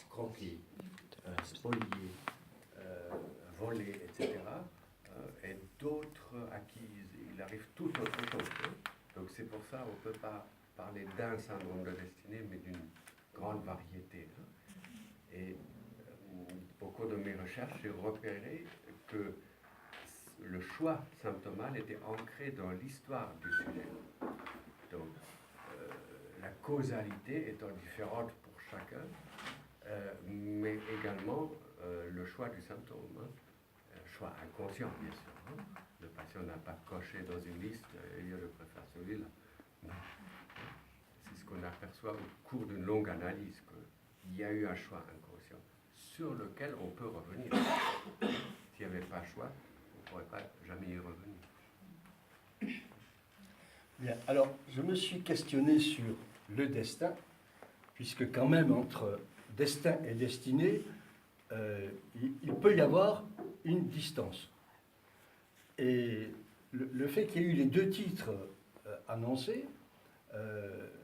escroquer, spolier, voler, etc. Et d'autres à qui il arrive tout autre chose. Donc c'est pour ça qu'on ne peut pas parler d'un syndrome de destinée, mais d'une grande variété. Et au cours de mes recherches, j'ai repéré que le choix symptomal était ancré dans l'histoire du sujet. Donc, la causalité étant différente pour chacun, mais également le choix du symptôme, choix inconscient, bien sûr. Le patient n'a pas coché dans une liste, je préfère celui-là. C'est ce qu'on aperçoit au cours d'une longue analyse, qu'il y a eu un choix inconscient sur lequel on peut revenir. S'il n'y avait pas de choix, on ne pourrait pas jamais y revenir. Bien, alors je me suis questionné sur le destin, puisque quand même entre destin et destinée, il peut y avoir une distance. Et le fait qu'il y ait eu les deux titres annoncés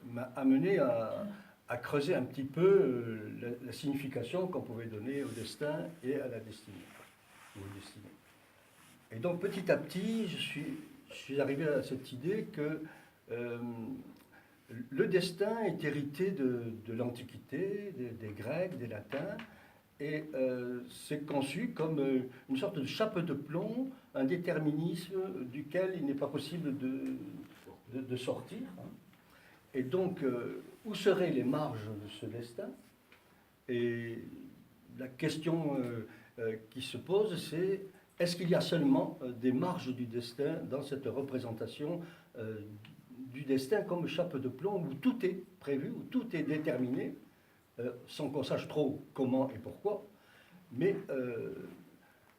m'a amené à creuser un petit peu la signification qu'on pouvait donner au destin et à la destinée, ou aux destinées. Et donc petit à petit, je suis arrivé à cette idée que le destin est hérité de l'Antiquité, des Grecs, des Latins, et c'est conçu comme une sorte de chape de plomb, un déterminisme duquel il n'est pas possible de sortir. Et donc, où seraient les marges de ce destin? Et la question qui se pose, c'est est-ce qu'il y a seulement des marges du destin dans cette représentation du destin comme chape de plomb où tout est prévu, où tout est déterminé, sans qu'on sache trop comment et pourquoi. Mais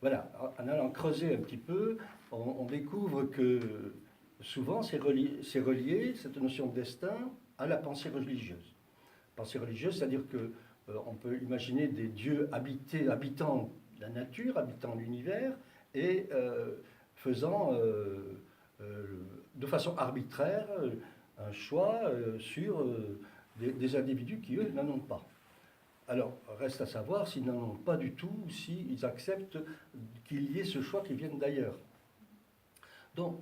voilà, en allant creuser un petit peu, on découvre que souvent c'est relié, cette notion de destin, à la pensée religieuse. Pensée religieuse, c'est-à-dire que on peut imaginer des dieux habitant la nature, habitant l'univers, et faisant de façon arbitraire un choix sur des individus qui, eux, n'en ont pas. Alors, reste à savoir s'ils n'en ont pas du tout, ou s'ils acceptent qu'il y ait ce choix qui vienne d'ailleurs. Donc,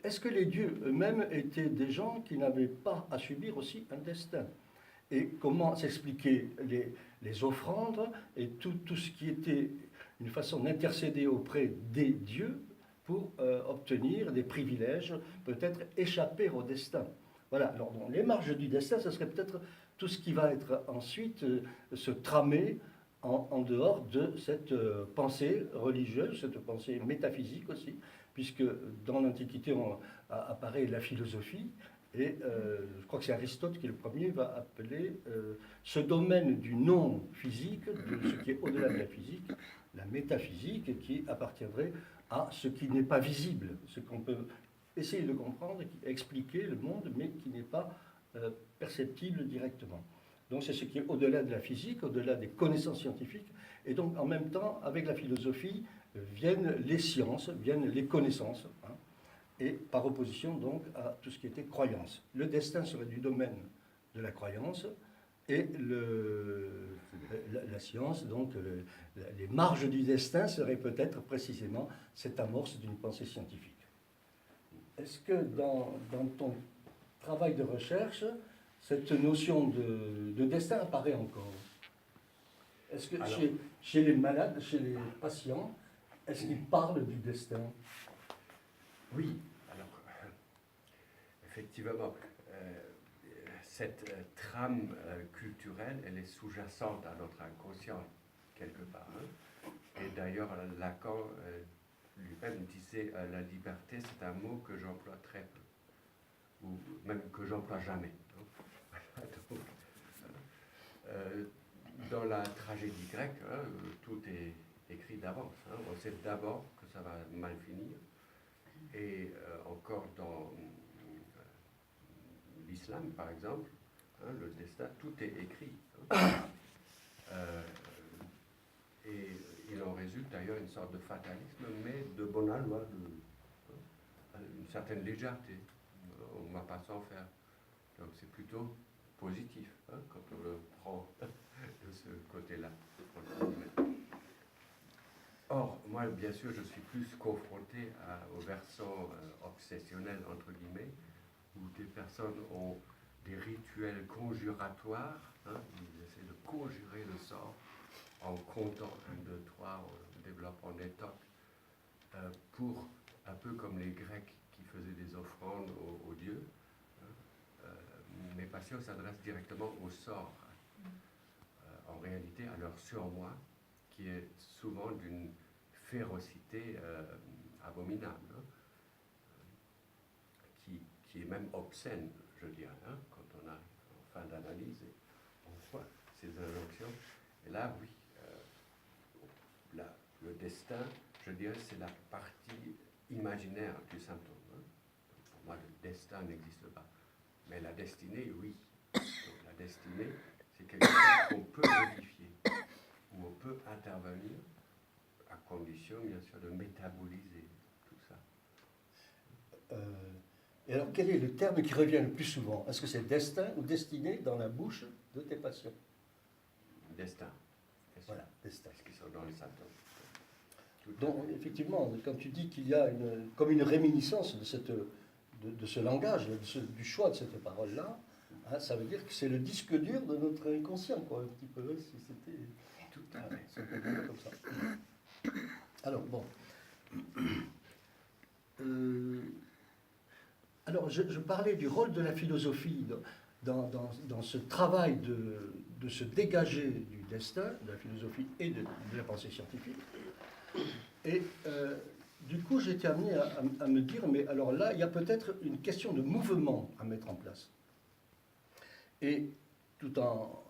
est-ce que les dieux eux-mêmes étaient des gens qui n'avaient pas à subir aussi un destin? Et comment s'expliquer les offrandes et tout ce qui était une façon d'intercéder auprès des dieux pour obtenir des privilèges, peut-être échapper au destin. Voilà, alors bon, les marges du destin, ce serait peut-être tout ce qui va être ensuite se tramer en dehors de cette pensée religieuse, cette pensée métaphysique aussi, puisque dans l'Antiquité apparaît la philosophie, et je crois que c'est Aristote qui le premier va appeler ce domaine du non physique, de ce qui est au-delà de la physique, la métaphysique, qui appartiendrait à ce qui n'est pas visible, ce qu'on peut essayer de comprendre, expliquer le monde, mais qui n'est pas perceptible directement. Donc c'est ce qui est au-delà de la physique, au-delà des connaissances scientifiques, et donc en même temps, avec la philosophie, viennent les sciences, viennent les connaissances, hein, et par opposition donc à tout ce qui était croyance. Le destin serait du domaine de la croyance, et la science, donc les marges du destin seraient peut-être précisément cette amorce d'une pensée scientifique. Est-ce que dans ton travail de recherche, cette notion de destin apparaît encore? Est-ce que chez les malades, chez les patients, est-ce qu'ils parlent du destin? Oui, alors, effectivement, cette trame culturelle, elle est sous-jacente à notre inconscient, quelque part. Et d'ailleurs, Lacan lui-même disait la liberté, c'est un mot que j'emploie très peu, ou même que j'emploie jamais. Donc, dans la tragédie grecque, tout est écrit d'avance. On sait d'abord que ça va mal finir. Et encore dans l'islam, par exemple, le destin, tout est écrit. Et il en résulte d'ailleurs une sorte de fatalisme, mais de bonne loi, une certaine légèreté. On ne va pas s'en faire. Donc c'est plutôt positif quand on le prend de ce côté. moi, bien sûr, je suis plus confronté au versant obsessionnel, entre guillemets, où des personnes ont des rituels conjuratoires, hein, ils essaient de conjurer le sort en comptant 1, 2, 3, en développant des tocs, pour, un peu comme les Grecs qui faisaient des offrandes aux dieux. Mes patients s'adressent directement au sort, en réalité à leur surmoi, qui est souvent d'une férocité abominable, hein, qui est même obscène, je dirais, hein, quand on arrive en fin d'analyse et on voit ces injonctions. Et là, oui, le destin, je dirais, c'est la partie imaginaire du symptôme, hein. Donc, pour moi, le destin n'existe pas. Mais la destinée, oui. Donc, la destinée, c'est quelque chose qu'on peut modifier, où on peut intervenir, à condition, bien sûr, de métaboliser tout ça. Et alors, quel est le terme qui revient le plus souvent? Est-ce que c'est destin ou destinée dans la bouche de tes patients? Destin. Voilà, destin. Parce qu'ils sont dans les symptômes. Donc, effectivement, quand tu dis qu'il y a comme une réminiscence de ce langage, du choix de cette parole-là, hein, ça veut dire que c'est le disque dur de notre inconscient, quoi, un petit peu, si c'était Tout à fait. ça peut dire comme ça. Alors, bon. Alors, je parlais du rôle de la philosophie dans ce travail de se dégager du destin, de la philosophie et de la pensée scientifique. Et du coup, j'étais amené à me dire, mais alors là, il y a peut-être une question de mouvement à mettre en place. Et tout en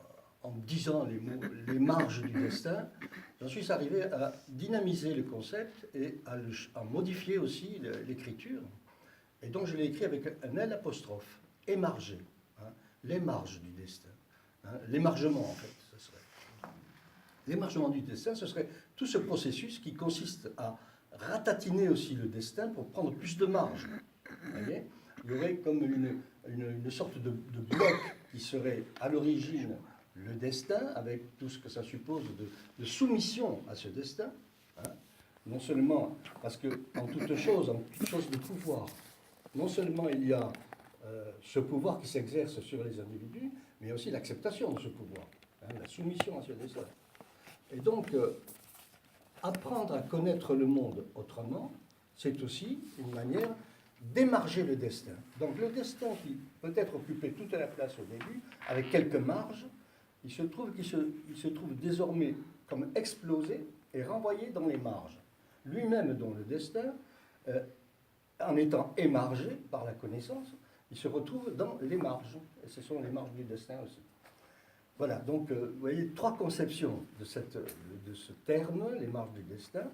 disant les marges du destin, j'en suis arrivé à dynamiser le concept et à modifier aussi l'écriture. Et donc je l'ai écrit avec un L apostrophe, émarger, hein, les marges du destin. Hein, l'émargement, en fait, ce serait. L'émargement du destin, ce serait tout ce processus qui consiste à ratatiner aussi le destin pour prendre plus de marge. Vous voyez, il y aurait comme une sorte de bloc qui serait à l'origine le destin, avec tout ce que ça suppose de soumission à ce destin. Hein, non seulement, parce qu'en toute chose de pouvoir, non seulement il y a ce pouvoir qui s'exerce sur les individus, mais il y a aussi l'acceptation de ce pouvoir, hein, la soumission à ce destin. Et donc, apprendre à connaître le monde autrement, c'est aussi une manière d'émarger le destin. Donc le destin qui peut-être occupait toute la place au début, avec quelques marges, il se trouve désormais comme explosé et renvoyé dans les marges. Lui-même, dont le destin, en étant émargé par la connaissance, il se retrouve dans les marges. Et ce sont les marges du destin aussi. Voilà, donc vous voyez, 3 conceptions de ce terme, les marges du destin,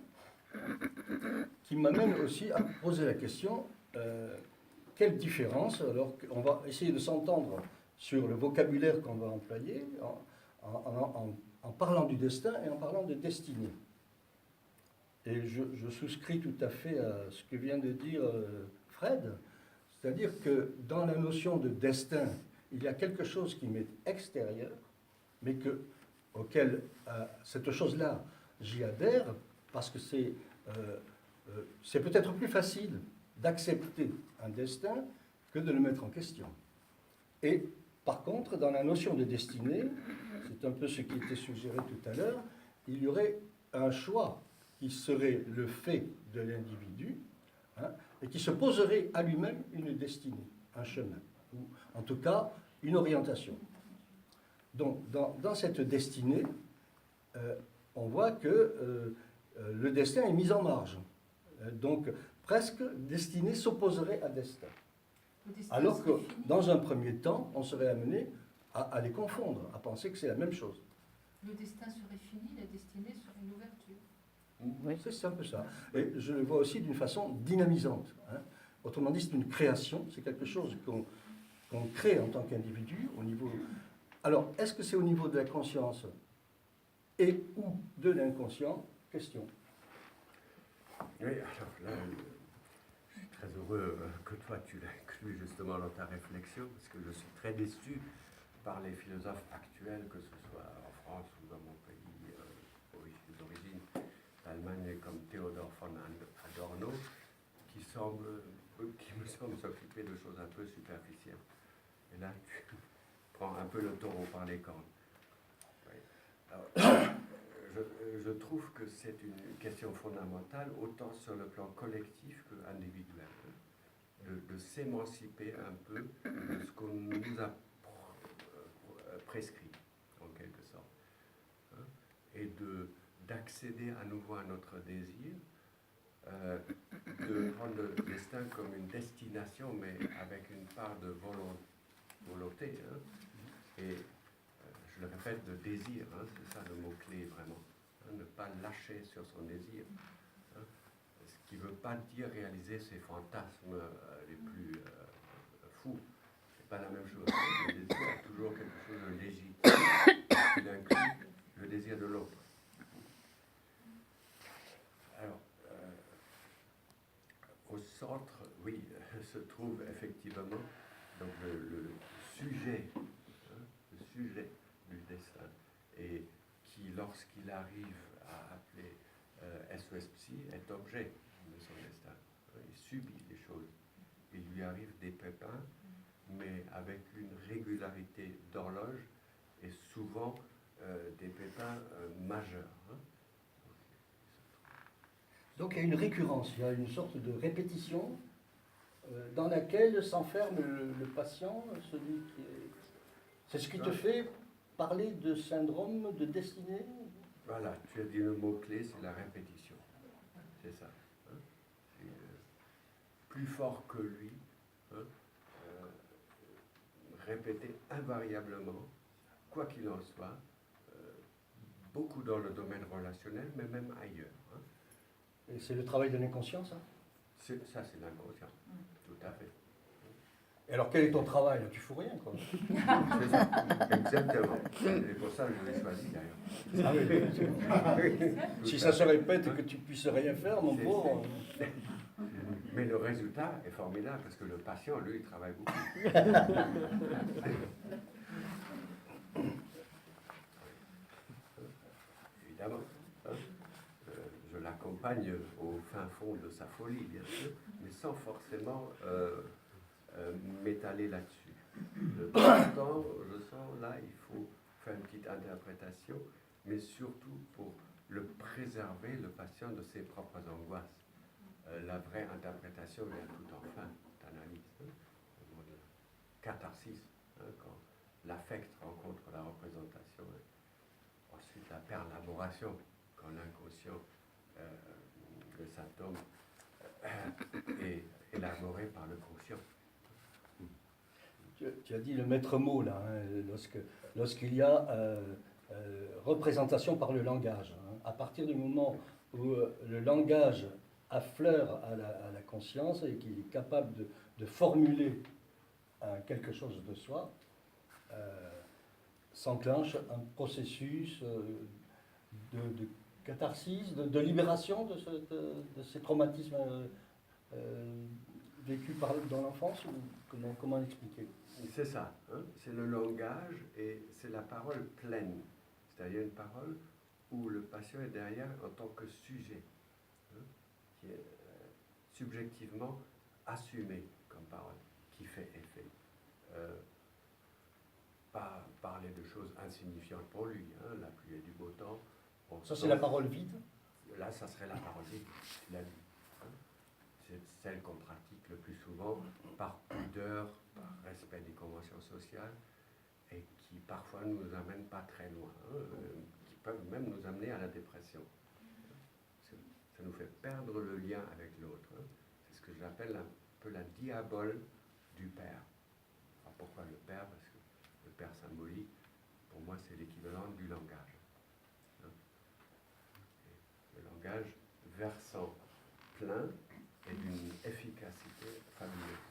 qui m'amènent aussi à poser la question, quelle différence, alors on va essayer de s'entendre sur le vocabulaire qu'on va employer en parlant du destin et en parlant de destinée. Et je souscris tout à fait à ce que vient de dire Fred, c'est-à-dire que dans la notion de destin, il y a quelque chose qui m'est extérieur, mais auquel cette chose-là, j'y adhère, parce que c'est peut-être plus facile d'accepter un destin que de le mettre en question. Et par contre, dans la notion de destinée, c'est un peu ce qui était suggéré tout à l'heure, il y aurait un choix qui serait le fait de l'individu, hein, et qui se poserait à lui-même une destinée, un chemin, ou en tout cas une orientation. Donc, dans cette destinée, on voit que le destin est mis en marge. Donc, presque, destinée s'opposerait à destin. Alors que, dans un premier temps, on serait amené à les confondre, à penser que c'est la même chose. Le destin serait fini, la destinée serait une ouverture. Oui, c'est un peu ça. Et je le vois aussi d'une façon dynamisante. Hein. Autrement dit, c'est une création, c'est quelque chose qu'on crée en tant qu'individu au niveau... Alors, est-ce que c'est au niveau de la conscience et ou de l'inconscient? Question. Oui, alors là, je suis très heureux que toi tu l'as inclus justement dans ta réflexion, parce que je suis très déçu par les philosophes actuels, que ce soit en France ou dans mon pays d'origine, l'Allemagne, comme Théodore von Adorno, qui me semble s'occuper de choses un peu superficielles. Et là, tu prends un peu le taureau par les cornes. Oui. Alors, je trouve que c'est une question fondamentale, autant sur le plan collectif qu'individuel, de s'émanciper un peu de ce qu'on nous a prescrit, en quelque sorte, hein, et d'accéder à nouveau à notre désir, de prendre le destin comme une destination, mais avec une part de volonté, hein, et je le répète, de désir, hein, c'est ça le mot-clé vraiment, hein, ne pas lâcher sur son désir, hein, ce qui ne veut pas dire réaliser ses fantasmes les plus fous. C'est pas la même chose. Le désir est toujours quelque chose de légitime, il inclut le désir de l'autre. Alors, au centre, oui, se trouve effectivement donc le sujet, hein, le sujet du destin, et qui, lorsqu'il arrive à appeler SOS Psy, est objet de son destin. Il subit les choses. Il lui arrive des pépins, mais avec une régularité d'horloge et souvent des pépins majeurs. Hein. Donc il y a une récurrence, il y a une sorte de répétition dans laquelle s'enferme le patient, celui qui est... C'est ce qui te fait parler de syndrome de destinée? Voilà, tu as dit le mot-clé, c'est la répétition. C'est ça. Hein. C'est, plus fort que lui, hein, répéter invariablement, quoi qu'il en soit, beaucoup dans le domaine relationnel, mais même ailleurs. Hein. Et c'est le travail de l'inconscient, ça? Ça, c'est l'inconscient, tout à fait. Et alors, quel est ton travail? Tu fous rien, quoi. C'est ça, exactement. C'est pour ça que je l'ai choisi, d'ailleurs. Ah oui. Si ça se répète et que tu puisses rien faire, mon pauvre... Mais le résultat est formidable, parce que le patient, lui, il travaille beaucoup. Évidemment. Hein. Je l'accompagne au fin fond de sa folie, bien sûr, mais sans forcément m'étaler là-dessus. De temps en temps, je sens, là, il faut faire une petite interprétation, mais surtout pour le préserver, le patient, de ses propres angoisses. La vraie interprétation vient tout en fin d'analyse, hein, le mot de catharsis, hein, quand l'affect rencontre la représentation. Ensuite, la perlaboration, quand l'inconscient, le symptôme, est élaboré par le conscient. Tu as dit le maître mot, là, hein, lorsqu'il y a représentation par le langage. Hein, à partir du moment où le langage affleure à la conscience et qu'il est capable de formuler quelque chose de soi, s'enclenche un processus de catharsis, de libération de ces traumatismes vécus dans l'enfance, ou comment l'expliquer? C'est ça, hein, c'est le langage et c'est la parole pleine, c'est-à-dire une parole où le patient est derrière en tant que sujet, hein, qui est subjectivement assumé comme parole, qui fait effet. Pas parler de choses insignifiantes pour lui, hein, la pluie et du beau temps. Bon, ça, c'est la parole vide? Là, ça serait la parole vide, la vie. Hein. C'est celle qu'on pratique le plus souvent par pudeur, par respect des conventions sociales, et qui parfois ne nous amènent pas très loin, hein, qui peuvent même nous amener à la dépression. Ça nous fait perdre le lien avec l'autre. Hein. C'est ce que j'appelle un peu la diabole du père. Alors pourquoi le père? Parce que le père symbolique, pour moi, c'est l'équivalent du langage. Hein. Le langage versant plein et d'une efficacité fabuleuse.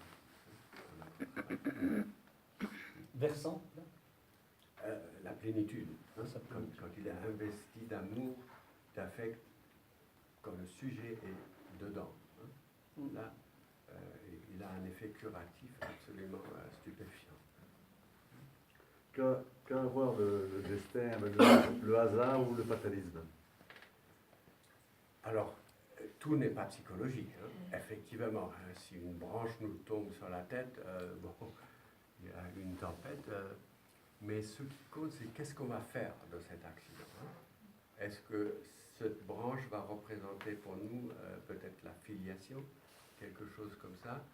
Versant? La plénitude, hein, quand il est investi d'amour, d'affect, quand le sujet est dedans. Hein. Là, il a un effet curatif absolument stupéfiant. Qu'a à voir le destin avec le hasard ou le fatalisme? Alors, tout n'est pas psychologique. Hein. Effectivement, hein, si une branche nous tombe sur la tête, bon, il y a une tempête. Mais ce qui compte, c'est qu'est-ce qu'on va faire de cet accident. Hein. Est-ce que cette branche va représenter pour nous peut-être la filiation, quelque chose comme ça,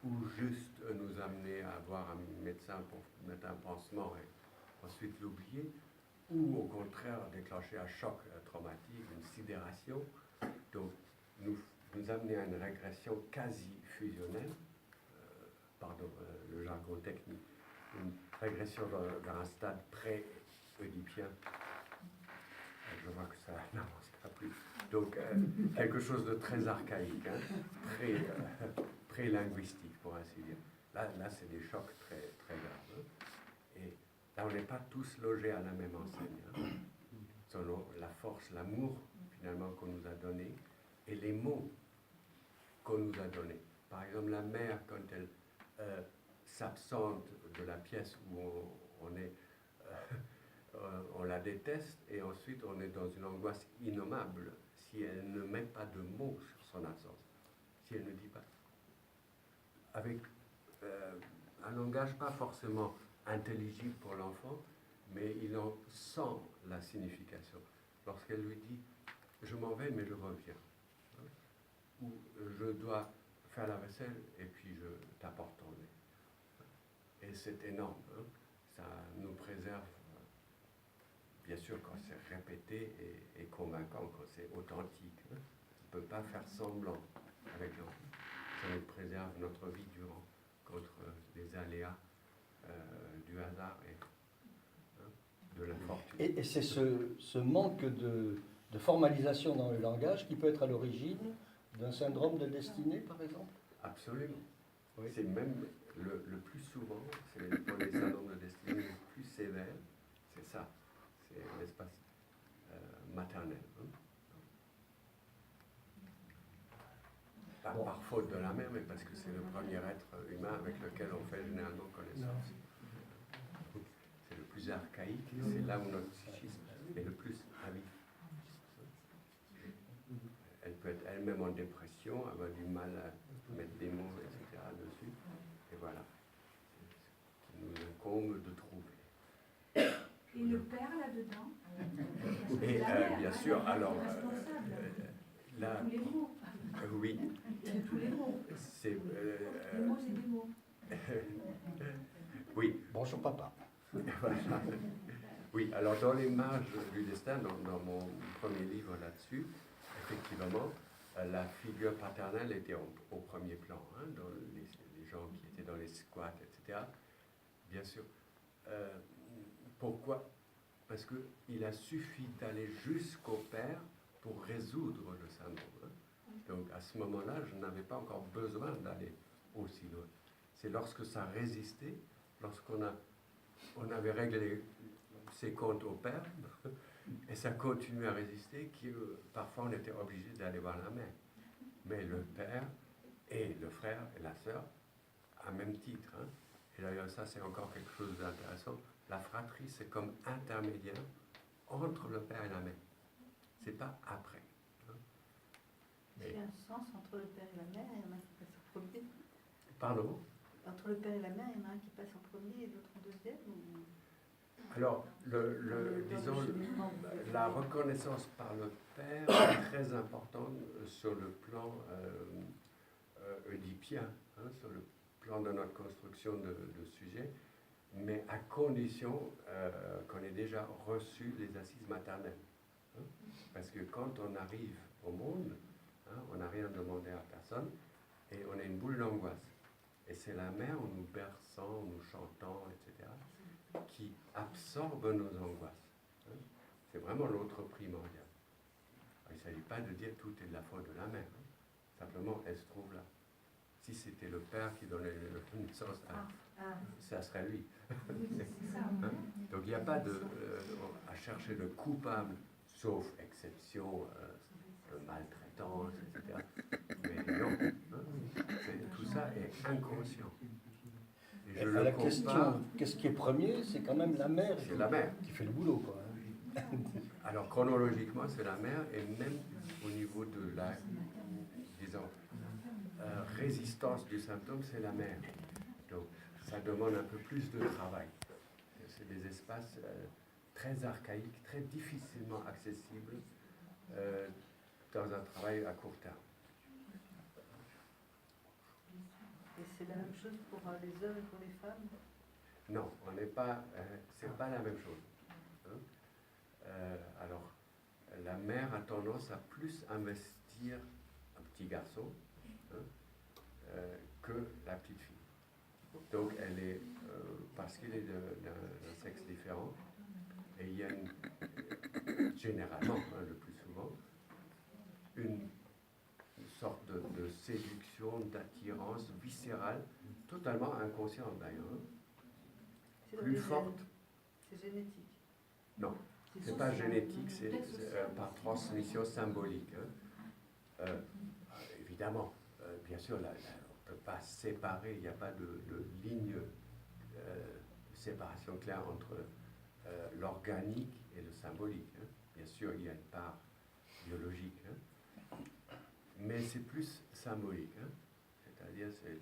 ou juste nous amener à voir un médecin pour mettre un pansement et ensuite l'oublier, ou au contraire déclencher un choc traumatique, une sidération. Donc nous amener à une régression quasi fusionnelle, le jargon technique, une régression vers un stade pré-oedipien. Je vois que ça n'avancera plus. Donc, quelque chose de très archaïque, hein, pré-linguistique, pour ainsi dire. Là c'est des chocs très, très graves. Hein. Et là, on n'est pas tous logés à la même enseigne. Hein, selon la force, l'amour, finalement, qu'on nous a donné, et les mots qu'on nous a donnés. Par exemple, la mère, quand elle s'absente de la pièce où on est... on la déteste et ensuite on est dans une angoisse innommable si elle ne met pas de mots sur son absence, si elle ne dit pas. Avec un langage pas forcément intelligible pour l'enfant, mais il en sent la signification. Lorsqu'elle lui dit « je m'en vais mais je reviens hein, » ou « je dois faire la vaisselle et puis je t'apporte ton lait ». Et c'est énorme, hein, ça nous préserve. Bien sûr, quand c'est répété et convaincant, quand c'est authentique, hein, on ne peut pas faire semblant avec l'enfant. Ça nous préserve notre vie durant contre les aléas du hasard et hein, de l'infortune. Et c'est ce manque de formalisation dans le langage qui peut être à l'origine d'un syndrome de destinée, par exemple? Absolument. Oui. C'est même le plus souvent, c'est pour les syndromes de destinée les plus sévères, c'est ça. C'est l'espace maternel. Hein. Pas par faute de la mère, mais parce que c'est le premier être humain avec lequel on fait généralement connaissance. C'est le plus archaïque, et c'est là où notre psychisme est le plus avide. Elle peut être elle-même en dépression, avoir du mal à mettre des mots, etc. dessus. Et voilà. C'est ce qui nous incombe de trouver. Et le père là-dedans? Et bien sûr, alors là, tous les mots. Oui. Tous les mots. C'est des mots et des mots. Oui. Bonjour papa. Voilà. Oui, alors dans les marges du destin, dans mon premier livre là-dessus, effectivement, la figure paternelle était au premier plan, hein, dans les gens qui étaient dans les squats, etc. Bien sûr. Pourquoi? Parce qu'il a suffi d'aller jusqu'au père pour résoudre le syndrome. Hein. Donc à ce moment-là, je n'avais pas encore besoin d'aller aussi loin. C'est lorsque ça résistait, lorsqu'on avait réglé ses comptes au père, et ça continuait à résister, que parfois on était obligé d'aller voir la mère. Mais le père et le frère et la sœur, à même titre. Hein. Et d'ailleurs, ça c'est encore quelque chose d'intéressant. La fratrie, c'est comme intermédiaire entre le père et la mère. C'est pas après. Hein. Il y a un sens entre le père et la mère, il y en a un qui passe en premier. Pardon? Entre le père et la mère, il y en a un qui passe en premier et l'autre en deuxième ou... Alors, disons, la reconnaissance par le père est très importante sur le plan oedipien, hein, sur le plan de notre construction de sujet, mais à condition qu'on ait déjà reçu les assises maternelles. Hein, parce que quand on arrive au monde, hein, on n'a rien demandé à personne et on a une boule d'angoisse. Et c'est la mère, en nous berçant, en nous chantant, etc., qui absorbe nos angoisses. Hein. C'est vraiment l'autre primordial. Il ne s'agit pas de dire tout est de la faute de la mère. Hein. Simplement, elle se trouve là. Si c'était le père qui donnait naissance, ça serait lui. Hein. Donc il n'y a pas à chercher de coupable, sauf exception, maltraitance, etc. Mais non, hein. Tout ça est inconscient. Et la question, qu'est-ce qui est premier? C'est quand même la mère, qui fait le boulot, quoi. Alors chronologiquement, c'est la mère, et même au niveau de disons, résistance du symptôme, c'est la mère. Donc, ça demande un peu plus de travail. C'est des espaces très archaïques, très difficilement accessibles dans un travail à court terme. Et c'est la même chose pour les hommes et pour les femmes? Non, on n'est pas, c'est pas la même chose. Hein. Alors, la mère a tendance à plus investir un petit garçon que la petite fille. Donc, elle est, parce qu'il est d'un sexe différent, et il y a généralement, le plus souvent, une sorte de séduction, d'attirance viscérale, totalement inconsciente d'ailleurs, plus forte. C'est génétique? Non, c'est pas génétique, c'est par transmission symbolique. Hein. Évidemment, bien sûr, on ne peut pas séparer, il n'y a pas de ligne de séparation claire entre l'organique et le symbolique. Hein. Bien sûr, il y a une part biologique, hein. Mais c'est plus symbolique. Hein. C'est-à-dire, c'est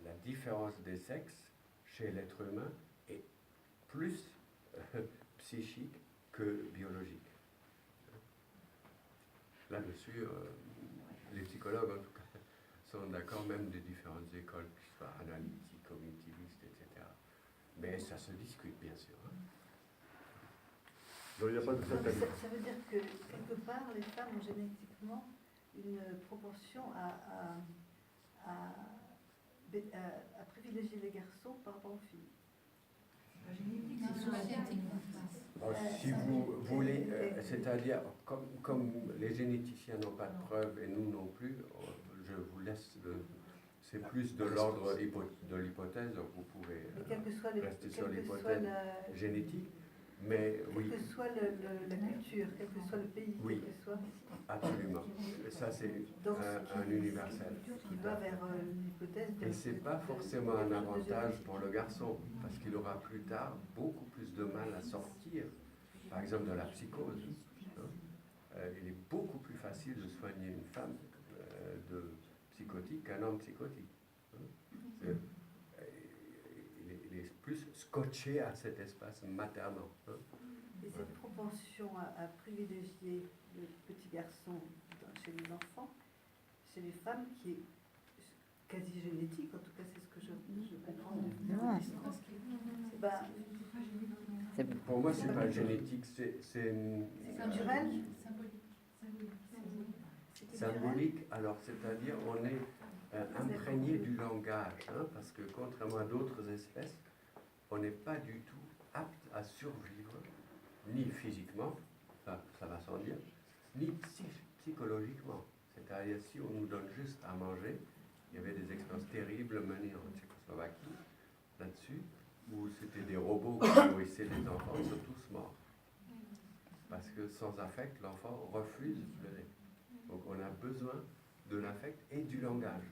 la différence des sexes chez l'être humain est plus psychique que biologique. Là-dessus, les psychologues, en tout cas, sont d'accord, même des différentes écoles, qui soient analytiques, cognitivistes, etc. Mais ça se discute, bien sûr. Hein. Donc, il n'y a pas de Ça veut dire que, quelque part, les femmes ont génétiquement une proportion à privilégier les garçons par rapport aux filles. Si vous voulez, c'est-à-dire, comme les généticiens n'ont pas de preuves et nous non plus, je vous laisse, c'est plus de l'ordre de l'hypothèse, donc vous pouvez rester sur l'hypothèse génétique, mais oui. Quelle que soit la culture, quel que soit le pays, Oui, quel que soit... absolument. Ça, c'est un universel. Qui va vers l'hypothèse... Et ce n'est pas forcément un avantage pour le garçon, parce qu'il aura plus tard beaucoup plus de mal à sortir, par exemple, de la psychose. Hein. Il est beaucoup plus facile de soigner une femme psychotique qu'un homme psychotique. Hein. Il est plus scotché à cet espace maternant. Hein. Et cette propension à privilégier le petit garçon chez les enfants, chez les femmes, qui est quasi génétique, en tout cas c'est ce que je comprends de pour moi, c'est pas génétique, c'est culturel, symbolique. Alors, c'est-à-dire, on est imprégné du langage, hein, parce que contrairement à d'autres espèces, on n'est pas du tout apte à survivre, ni physiquement, ça va sans dire, ni psychologiquement. C'est-à-dire, si on nous donne juste à manger, il y avait des expériences terribles menées en Tchécoslovaquie là-dessus, où c'était des robots qui nourrissaient les enfants, ils sont tous morts. Parce que sans affect, l'enfant refuse le lait. Donc on a besoin de l'affect et du langage.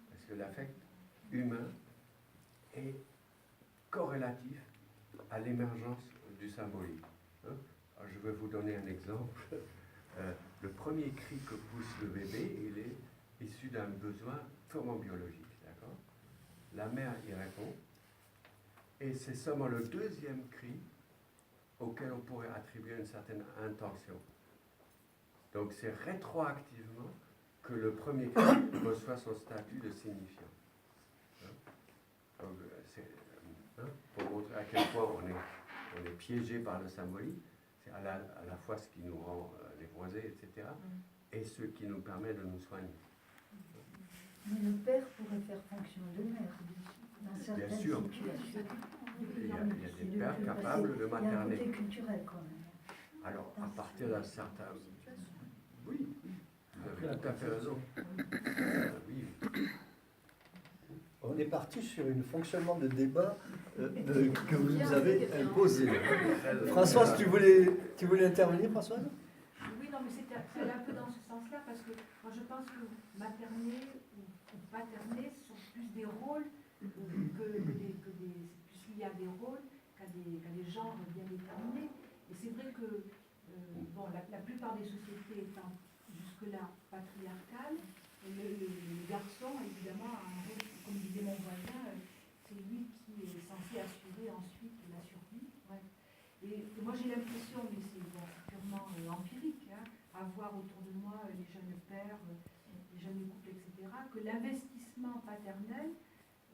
Parce que l'affect humain est corrélatif à l'émergence du symbolique. Hein. Alors, je vais vous donner un exemple. Le premier cri que pousse le bébé, il est issu d'un besoin purement biologique. D'accord ? La mère y répond. Et c'est seulement le deuxième cri auquel on pourrait attribuer une certaine intention. Donc c'est rétroactivement que le premier cri reçoit son statut de signifiant. Donc, pour montrer à quel point on est piégé par le symbolique, c'est à la fois ce qui nous rend névrosés, etc., et ce qui nous permet de nous soigner. Mais le père pourrait faire fonction de mère, dans certaines Bien sûr. situations. Il y a des pères capables de materner. Il y a un côté culturel quand même. Alors, à partir d'un certain... Oui, vous avez tout à fait raison. Oui. On est parti sur un fonctionnement de débat que vous nous avez imposé. Françoise, tu voulais intervenir, Françoise? Oui, non, mais c'est un peu dans ce sens-là, parce que moi je pense que materner ou paterner sont plus des rôles plus liés à des rôles qu'à des genres bien déterminés. Et c'est vrai que bon, la plupart des sociétés étant jusque-là patriarcales, le garçon, évidemment, a un rôle, comme disait mon voisin, c'est lui qui est censé assurer ensuite la survie. Ouais. Et moi j'ai l'impression, mais c'est bon, purement empirique, hein, à voir autour de moi les jeunes pères, les jeunes couples, etc., que l'investissement paternel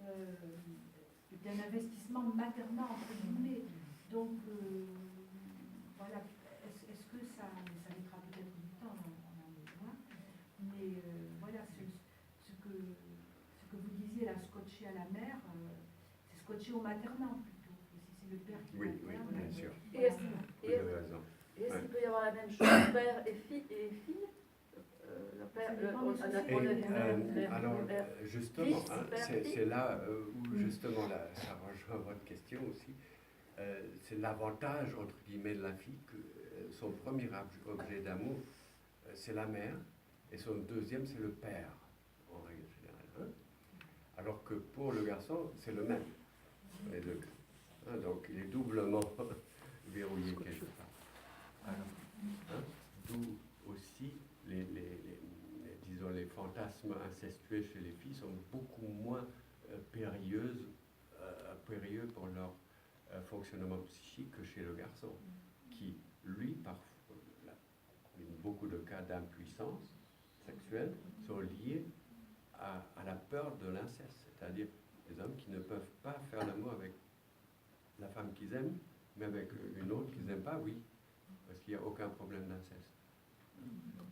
est un investissement maternel entre guillemets. Donc voilà, est-ce que ça mettra peut-être du temps, on en est loin, mais voilà, ce que vous disiez là, scotché à la mère, c'est scotché au maternant plutôt, et si c'est le père qui Oui, materne, bien sûr. Et est-ce Vous avez raison. qu'il peut y avoir la même chose, père et fille le père, Ça dépend des Et, alors, justement, fils, hein, père, c'est fille. là où justement, là, ça rejoint votre question aussi. C'est l'avantage, entre guillemets, de la fille, que son premier objet d'amour, c'est la mère, et son deuxième, c'est le père, en règle générale. Hein. Alors que pour le garçon, c'est le même, les deux. Hein, donc, il est doublement verrouillé quelque part. Alors, hein, d'où aussi disons, les fantasmes incestueux chez les filles sont beaucoup moins périlleux pour leur fonctionnement psychique que chez le garçon, qui, lui, parfois, beaucoup de cas d'impuissance sexuelle sont liés à la peur de l'inceste, c'est-à-dire des hommes qui ne peuvent pas faire l'amour avec la femme qu'ils aiment, mais avec une autre qu'ils n'aiment pas, oui, parce qu'il n'y a aucun problème d'inceste. Donc,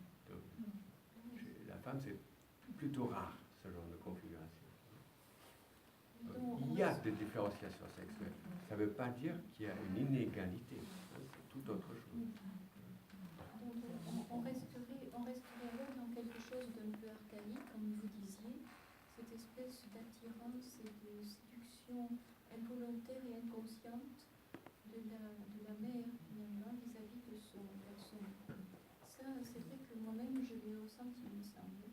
la femme, c'est plutôt rare, ce genre de configuration. Donc, il y a des différenciations sexuelles. Ça ne veut pas dire qu'il y a une inégalité. Hein, c'est tout autre chose. Donc, on resterait alors dans quelque chose d'un peu archaïque, comme vous disiez, cette espèce d'attirance et de séduction involontaire et inconsciente de la mère, finalement, vis-à-vis de son garçon. Ça, c'est vrai que moi-même, je l'ai ressenti, il me semble.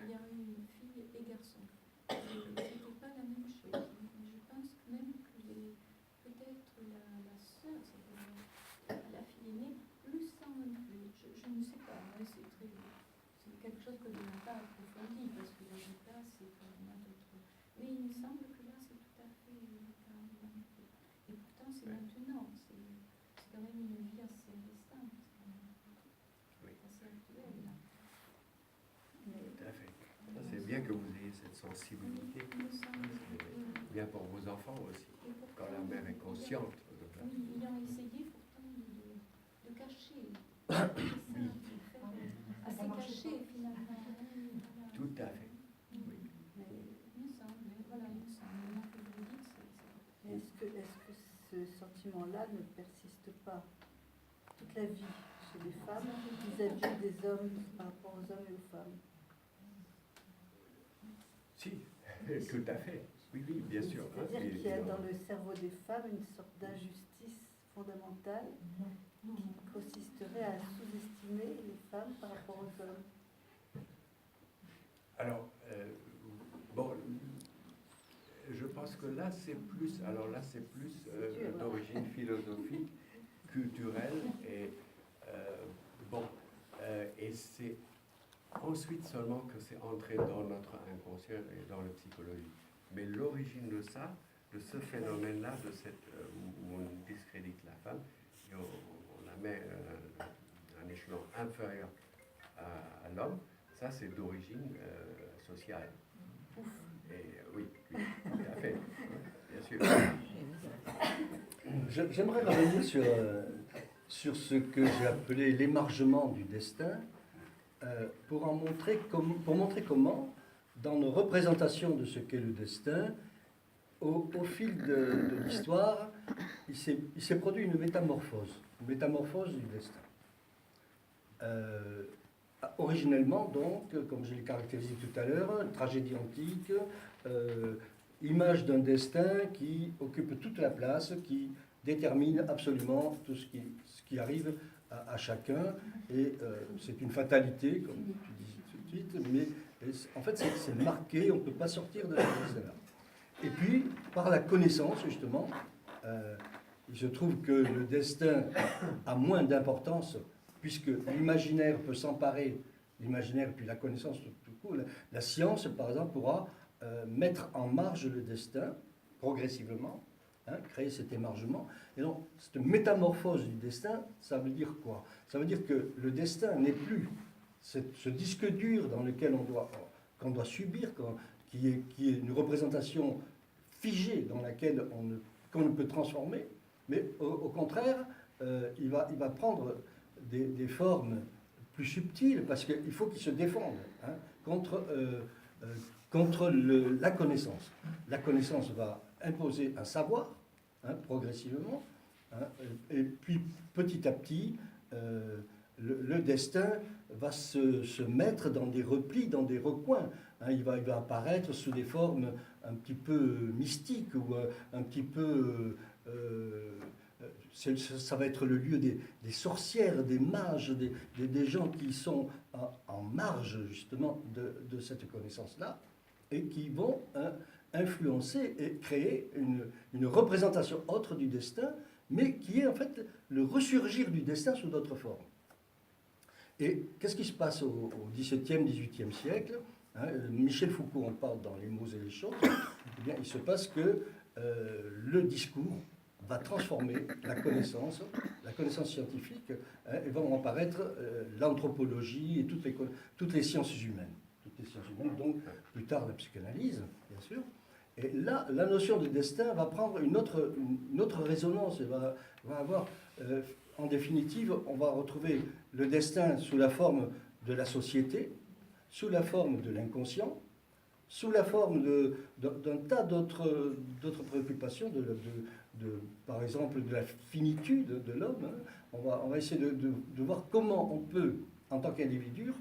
Il y a une fille et garçon. C'était pas la même chose. Mais je pense même que peut-être la sœur, c'est-à-dire la fille aînée, le sent un peu. Je ne sais pas, hein, c'est quelque chose que je n'ai pas approfondi, parce que le résultat, c'est vraiment d'autres. Mais il me semble que là, c'est tout à fait le cas. Et pourtant, c'est maintenant. C'est quand même une vie assez récente. Assez actuelle. Là. Tout à fait. Ça, c'est bien que vous ayez cette sensibilité. C'est bien pour vos enfants aussi, quand la mère est consciente. Oui, ayant essayé pourtant de cacher. Assez caché finalement. Tout à fait. Il me semble, voilà, il me semble. Maintenant que vous le dites, Mais est-ce que ce sentiment-là ne persiste pas toute la vie chez les femmes vis-à-vis des hommes par rapport aux hommes et aux femmes? Si, tout à fait. Oui, oui, bien sûr. C'est-à-dire qu'il y a dans le cerveau des femmes une sorte d'injustice fondamentale qui consisterait à sous-estimer les femmes par rapport aux hommes. Alors, bon, je pense que là, c'est plus, d'origine philosophique, culturelle, et et c'est ensuite seulement que c'est entré dans notre inconscient et dans la psychologie. Mais l'origine de ça, de ce phénomène-là, de cette où on discrédite la femme, et on la met à un échelon inférieur à l'homme, ça c'est d'origine sociale. Et oui, tout à fait, bien sûr. J'aimerais revenir sur ce que j'ai appelé l'émargement du destin, pour montrer comment, dans nos représentations de ce qu'est le destin, au fil de l'histoire, il s'est produit une métamorphose du destin. Originellement, donc, comme je l'ai caractérisé tout à l'heure, tragédie antique, image d'un destin qui occupe toute la place, qui détermine absolument tout ce qui arrive à chacun, et c'est une fatalité, comme tu disais tout de suite, mais en fait c'est marqué, on ne peut pas sortir de ce destin-là. Et puis, par la connaissance, justement, il se trouve que le destin a moins d'importance puisque l'imaginaire peut s'emparer, l'imaginaire puis la connaissance tout court, la science, par exemple, pourra mettre en marge le destin, progressivement, créer cet émargement. Et donc, cette métamorphose du destin, ça veut dire quoi? Ça veut dire que le destin n'est plus ce disque dur dans lequel qu'on doit subir, qui est une représentation figée dans laquelle qu'on ne peut transformer, mais au contraire, il va prendre des formes plus subtiles, parce qu'il faut qu'il se défende contre la connaissance. La connaissance va imposer un savoir, progressivement, et puis petit à petit, le destin va se mettre dans des replis, dans des recoins. Il va apparaître sous des formes un petit peu mystiques, ou un petit peu... ça va être le lieu des sorcières, des mages, des gens qui sont en marge justement de cette connaissance-là, et qui vont influencer et créer une représentation autre du destin, mais qui est en fait le ressurgir du destin sous d'autres formes. Et qu'est-ce qui se passe au XVIIe, XVIIIe siècle? Michel Foucault en parle dans Les mots et les choses. Eh bien, il se passe que le discours va transformer la connaissance scientifique, et vont apparaître l'anthropologie et toutes les sciences humaines. Donc plus tard la psychanalyse, bien sûr. Et là, la notion de destin va prendre une autre résonance, et va avoir, en définitive, on va retrouver le destin sous la forme de la société, sous la forme de l'inconscient, sous la forme d'un tas d'autres préoccupations, par exemple de la finitude de l'homme. On va essayer de voir comment on peut, en tant qu'individu,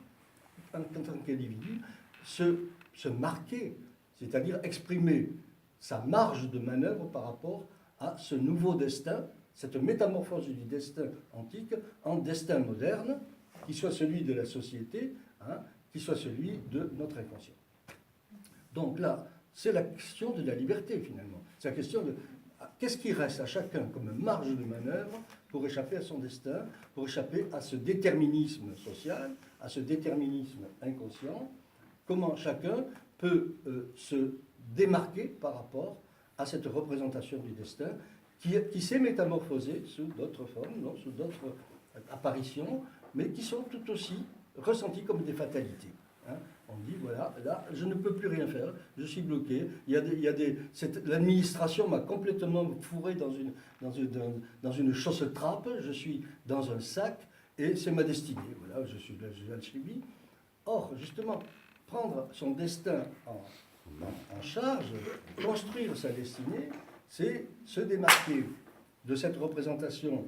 se marquer, c'est-à-dire exprimer sa marge de manœuvre par rapport à ce nouveau destin, cette métamorphose du destin antique en destin moderne, qui soit celui de la société, qui soit celui de notre inconscient. Donc là, c'est la question de la liberté, finalement. C'est la question de qu'est-ce qui reste à chacun comme marge de manœuvre pour échapper à son destin, pour échapper à ce déterminisme social, à ce déterminisme inconscient. Comment chacun peut se démarquer par rapport à cette représentation du destin qui s'est métamorphosée sous d'autres formes, sous d'autres apparitions, mais qui sont tout aussi ressenties comme des fatalités. On dit, voilà, là, je ne peux plus rien faire, je suis bloqué. L'administration m'a complètement fourré dans une chausse-trappe, je suis dans un sac, et c'est ma destinée. Voilà, je suis l'alchimie. Or, justement, prendre son destin en charge, construire sa destinée, c'est se démarquer de cette représentation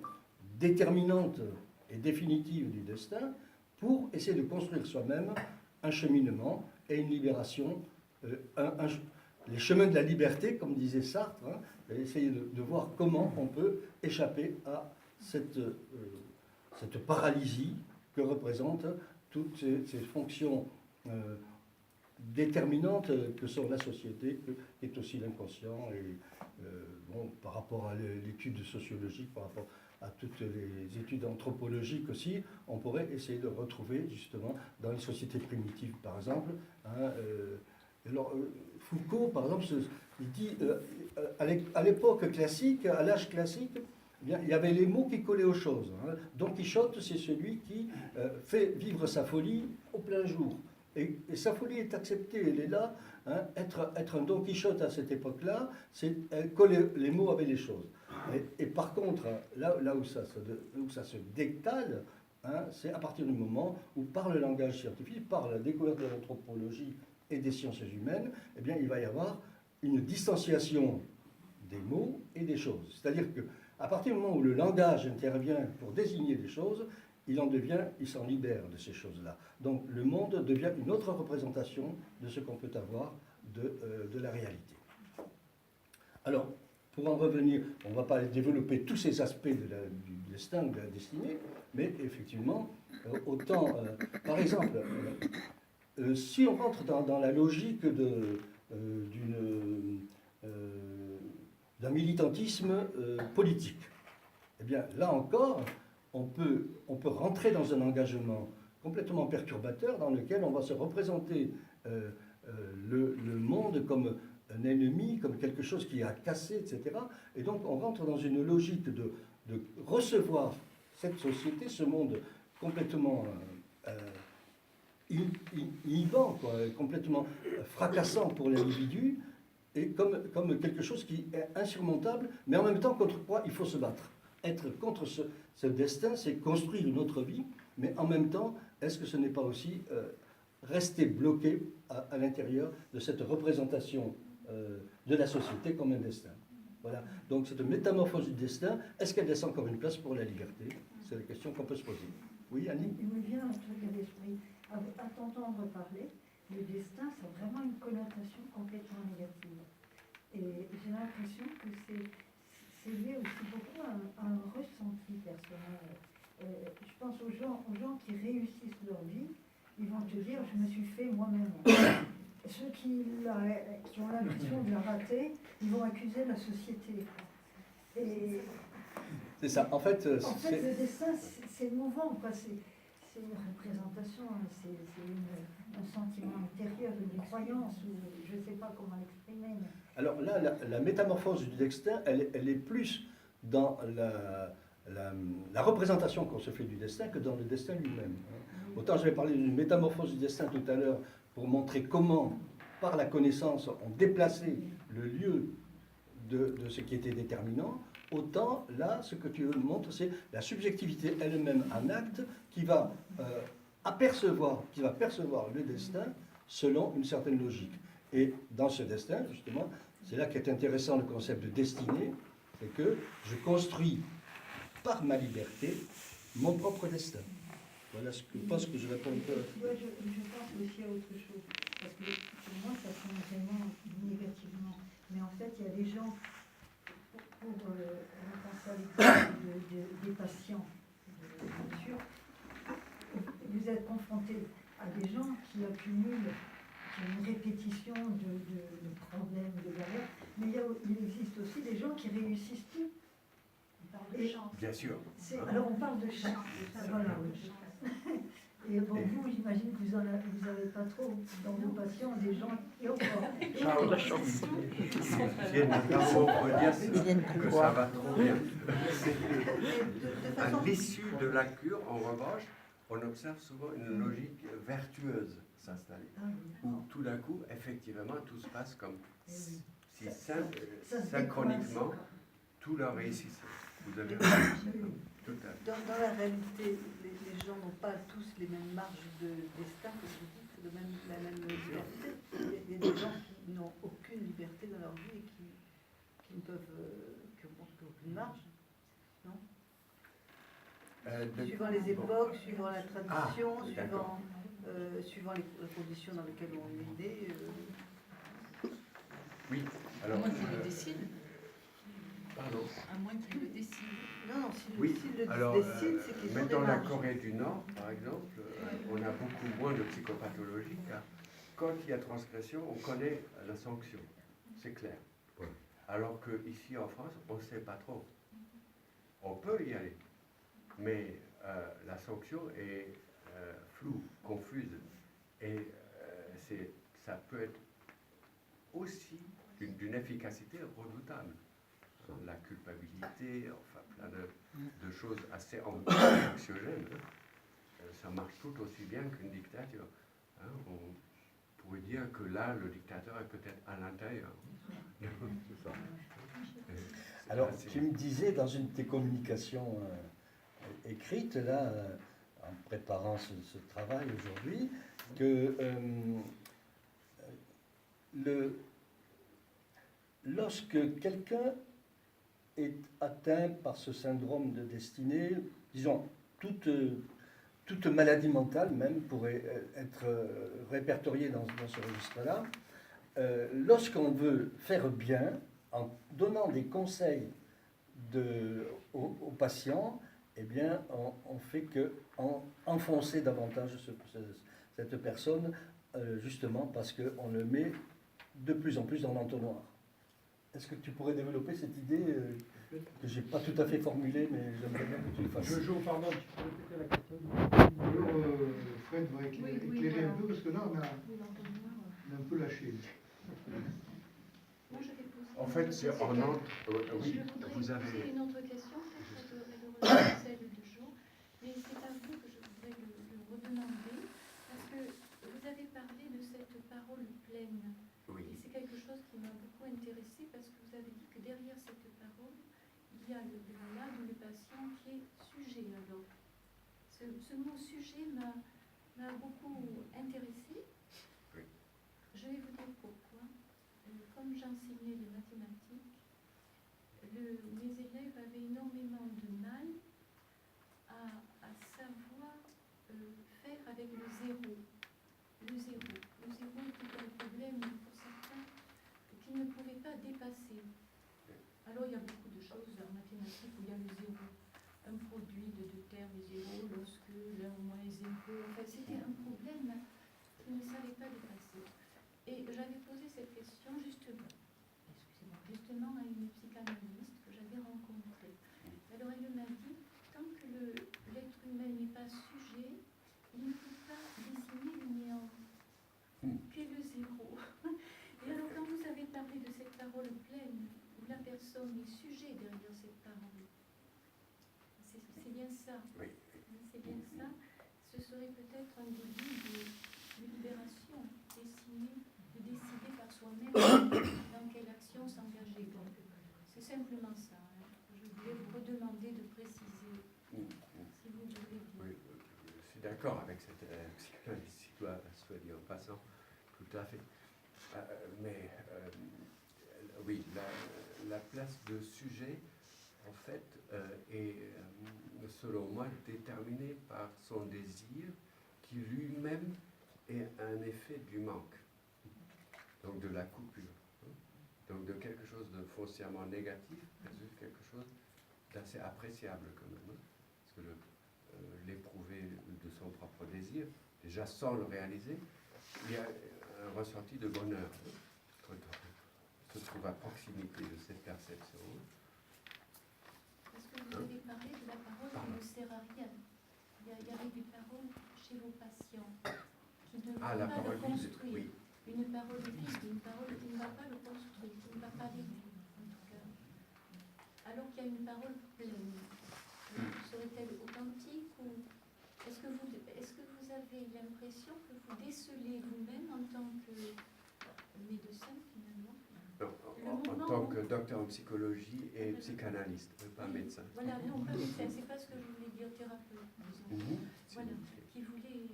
déterminante et définitive du destin pour essayer de construire soi-même un cheminement et une libération, les chemins de la liberté, comme disait Sartre, essayer de voir comment on peut échapper à cette paralysie que représentent toutes ces fonctions déterminantes que sont la société, qui est aussi l'inconscient, et par rapport à l'étude sociologique, par rapport à toutes les études anthropologiques aussi, on pourrait essayer de retrouver justement dans les sociétés primitives, par exemple. Alors, Foucault, par exemple, il dit, à l'époque classique, à l'âge classique, eh bien, il y avait les mots qui collaient aux choses. Don Quichotte, c'est celui qui fait vivre sa folie au plein jour. Et sa folie est acceptée, elle est là. Être un Don Quichotte à cette époque-là, c'est coller les mots avec les choses. Et par contre, là où ça se décale, c'est à partir du moment où, par le langage scientifique, par la découverte de l'anthropologie et des sciences humaines, eh bien, il va y avoir une distanciation des mots et des choses. C'est-à-dire qu'à partir du moment où le langage intervient pour désigner des choses, il s'en libère de ces choses-là. Donc le monde devient une autre représentation de ce qu'on peut avoir de la réalité. Alors, pour en revenir, on ne va pas développer tous ces aspects du destin, de la destinée, mais effectivement, autant, par exemple, si on rentre dans la logique d'un militantisme politique, eh bien là encore, on peut rentrer dans un engagement complètement perturbateur dans lequel on va se représenter le monde comme un ennemi, comme quelque chose qui est à casser, etc. Et donc on rentre dans une logique de recevoir cette société, ce monde complètement inhibant, quoi, complètement fracassant pour l'individu, et comme quelque chose qui est insurmontable, mais en même temps contre quoi il faut se battre. Être contre ce destin, c'est construire une autre vie, mais en même temps, est-ce que ce n'est pas aussi rester bloqué à l'intérieur de cette représentation de la société comme un destin? Voilà. Donc cette métamorphose du destin, est-ce qu'elle laisse encore une place pour la liberté? C'est la question qu'on peut se poser. Oui, Annie? Il me vient un truc à l'esprit. À t'entendre parler, le destin, ça a vraiment une connotation complètement négative. Et j'ai l'impression que c'est lié aussi beaucoup à un ressenti personnel. Je pense aux gens qui réussissent leur vie, ils vont te dire, je me suis fait moi-même. Ceux qui ont l'impression de la rater, ils vont accuser la société. Et c'est ça. En fait, le destin, c'est mouvant, quoi. C'est une représentation, c'est un sentiment intérieur, une croyance, ou je ne sais pas comment l'exprimer. Mais... Alors là, la métamorphose du destin, elle est plus dans la représentation qu'on se fait du destin que dans le destin lui-même. Autant j'avais parlé d'une métamorphose du destin tout à l'heure pour montrer comment, par la connaissance, on déplaçait le lieu de ce qui était déterminant, autant là, ce que tu montres, c'est la subjectivité elle-même en acte qui va percevoir le destin selon une certaine logique. Et dans ce destin, justement, c'est là qu'est intéressant le concept de destinée, c'est que je construis par ma liberté mon propre destin. Voilà ce que je pense que je réponds un peu. Ouais, je pense aussi à autre chose, parce que pour moi, ça sonne vraiment négativement. Mais en fait, il y a des gens, pour penser à l'exemple des patients, bien sûr, vous êtes confrontés à des gens qui accumulent une répétition de problèmes, de galères, mais il existe aussi des gens qui réussissent tout. On parle de chance. Bien sûr. Alors on parle de chance. Voilà, oui. Et bon, vous, j'imagine que vous n'avez pas trop dans vos patients des gens qui ont Ciao, la chance. Ils viennent pour dire que ça va trop bien. À l'issue de la cure, en revanche, on observe souvent une logique vertueuse s'installer, où tout d'un coup, effectivement, tout se passe comme si synchroniquement, tout leur réussissait. Vous avez raison. Tout à fait. Dans la réalité, les gens n'ont pas tous les mêmes marges de destin, comme vous dites, la même liberté. Il y a des gens qui n'ont aucune liberté dans leur vie et qui ne peuvent, qui n'ont aucune marge, non? Suivant les époques, suivant la tradition, suivant les conditions dans lesquelles on est né. Oui, alors. À moins qu'il le décide. Pardon. À moins qu'il le décide. Non, s'il Oui, le alors, décide, c'est qu'ils ont des mettons la marges. Corée du Nord, par exemple, on a beaucoup moins de psychopathologie, car quand il y a transgression, on connaît la sanction, c'est clair. Alors qu'ici en France, on ne sait pas trop. On peut y aller, mais la sanction est floue, confuse, et ça peut être aussi d'une efficacité redoutable. La culpabilité, enfin plein de choses assez anxiogènes. Ça marche tout aussi bien qu'une dictature. Hein, on pourrait dire que là, le dictateur est peut-être à l'intérieur. C'est ça. Alors, tu me disais dans une de tes communications écrites, là, en préparant ce travail aujourd'hui, que lorsque quelqu'un est atteint par ce syndrome de destinée, disons, toute maladie mentale même pourrait être répertoriée dans ce registre-là, lorsqu'on veut faire bien, en donnant des conseils aux patients, eh bien, on fait que enfoncer davantage cette personne, justement parce qu'on le met de plus en plus dans l'entonnoir. Est-ce que tu pourrais développer cette idée que j'ai pas tout à fait formulé, mais j'aimerais bien que tu le fasses. Jojo, pardon, tu peux répéter la question? Fred va éclairer un peu parce que là on a un peu lâché. Moi, je vais poser En une fait, autre c'est question. en entre. Oui, Je voudrais vous avez. poser une autre question, peut-être elle rejoint celle de Jo, mais c'est à vous que je voudrais le redemander, parce que vous avez parlé de cette parole pleine. Oui. Et c'est quelque chose qui m'a beaucoup intéressée, parce que vous avez dit que derrière cette parole, il y a le malade ou le patient qui est sujet. Alors, ce mot sujet m'a beaucoup intéressée. Oui. Je vais vous dire pourquoi. Comme j'enseignais les mathématiques, mes élèves avaient énormément de mal à savoir faire avec le zéro. Le zéro était un problème pour certains qu'ils ne pouvaient pas dépasser. Alors il y a beaucoup de choses en mathématiques où il y a le zéro. Un produit de deux termes est zéro lorsque l'un moins est zéro. Enfin, c'était un problème qu'ils ne savaient pas dépasser. Et j'avais posé cette question justement à une psychanalyste que j'avais rencontrée. Alors elle m'a dit, tant que l'être humain n'est pas sujet, il ne peut pas désigner le néant, qu'est le zéro. Et alors quand vous avez parlé de cette parole pleine, où la personne est sujet derrière cette parole, c'est bien ça. Oui. C'est bien ça. Ce serait peut-être un début de libération, de décider par soi-même dans quelle action s'engager. Donc, c'est simplement ça. Hein. Je voulais vous redemander de préciser, si vous voulez bien. Oui, je suis d'accord avec cette psychanalyse, soit dit en passant, tout à fait. Mais oui, la place de sujet, en fait, est, selon moi, déterminée par son désir, qui lui-même est un effet du manque, donc de la coupure. Donc de quelque chose de foncièrement négatif résulte quelque chose d'assez appréciable quand même. Parce que l'éprouver de son propre désir, déjà sans le réaliser, il y a un ressenti de bonheur quand on se trouve à proximité de cette perception. Parce que vous avez parlé de la parole qui ne sert à rien. Il y avait des paroles chez vos patients qui ne vont pas le construire. Oui. Une parole vide, une parole qui ne va pas le construire, qui ne va pas l'aider, en tout cas. Alors qu'il y a une parole pleine. Serait-elle authentique ou est-ce que vous avez l'impression que vous décelez vous-même en tant que médecin finalement? En tant que docteur en psychologie et psychanalyste, pas médecin. Voilà, non, pas médecin, c'est pas ce que je voulais dire, thérapeute, disons. Voilà, qui voulait.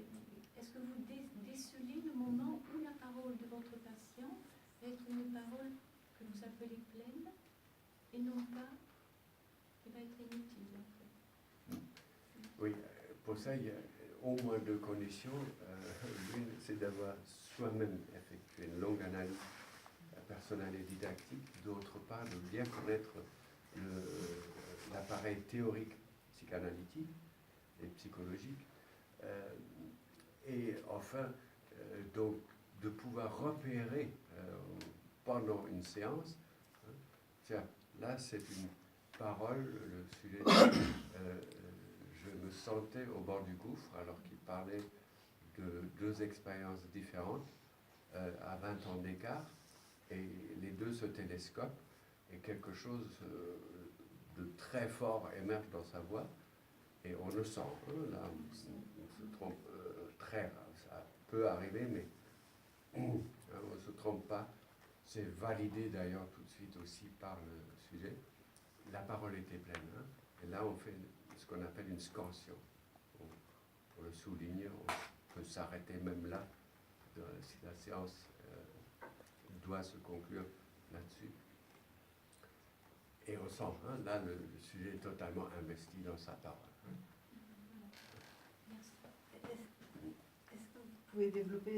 Est-ce que vous décelez le moment où la parole de votre patient va être une parole que vous appelez pleine et non pas qui va être inutile en fait? Oui, pour ça, il y a au moins deux conditions. L'une, c'est d'avoir soi-même effectué une longue analyse personnelle et didactique. D'autre part, de bien connaître l'appareil théorique psychanalytique et psychologique. Et enfin, donc, de pouvoir repérer pendant une séance, tiens, là c'est une parole, le sujet, je me sentais au bord du gouffre alors qu'il parlait de deux expériences différentes à 20 ans d'écart, et les deux se télescopent, et quelque chose de très fort émerge dans sa voix, et on le sent, hein, là on se trompe très rare, ça peut arriver, mais on ne se trompe pas, c'est validé d'ailleurs tout de suite aussi par le sujet. La parole était pleine, hein, et là on fait ce qu'on appelle une scansion. Pour le souligner, on peut s'arrêter même là, si la séance doit se conclure là-dessus. Et on sent, hein, là le sujet est totalement investi dans sa parole. Hein. Est-ce que vous pouvez développer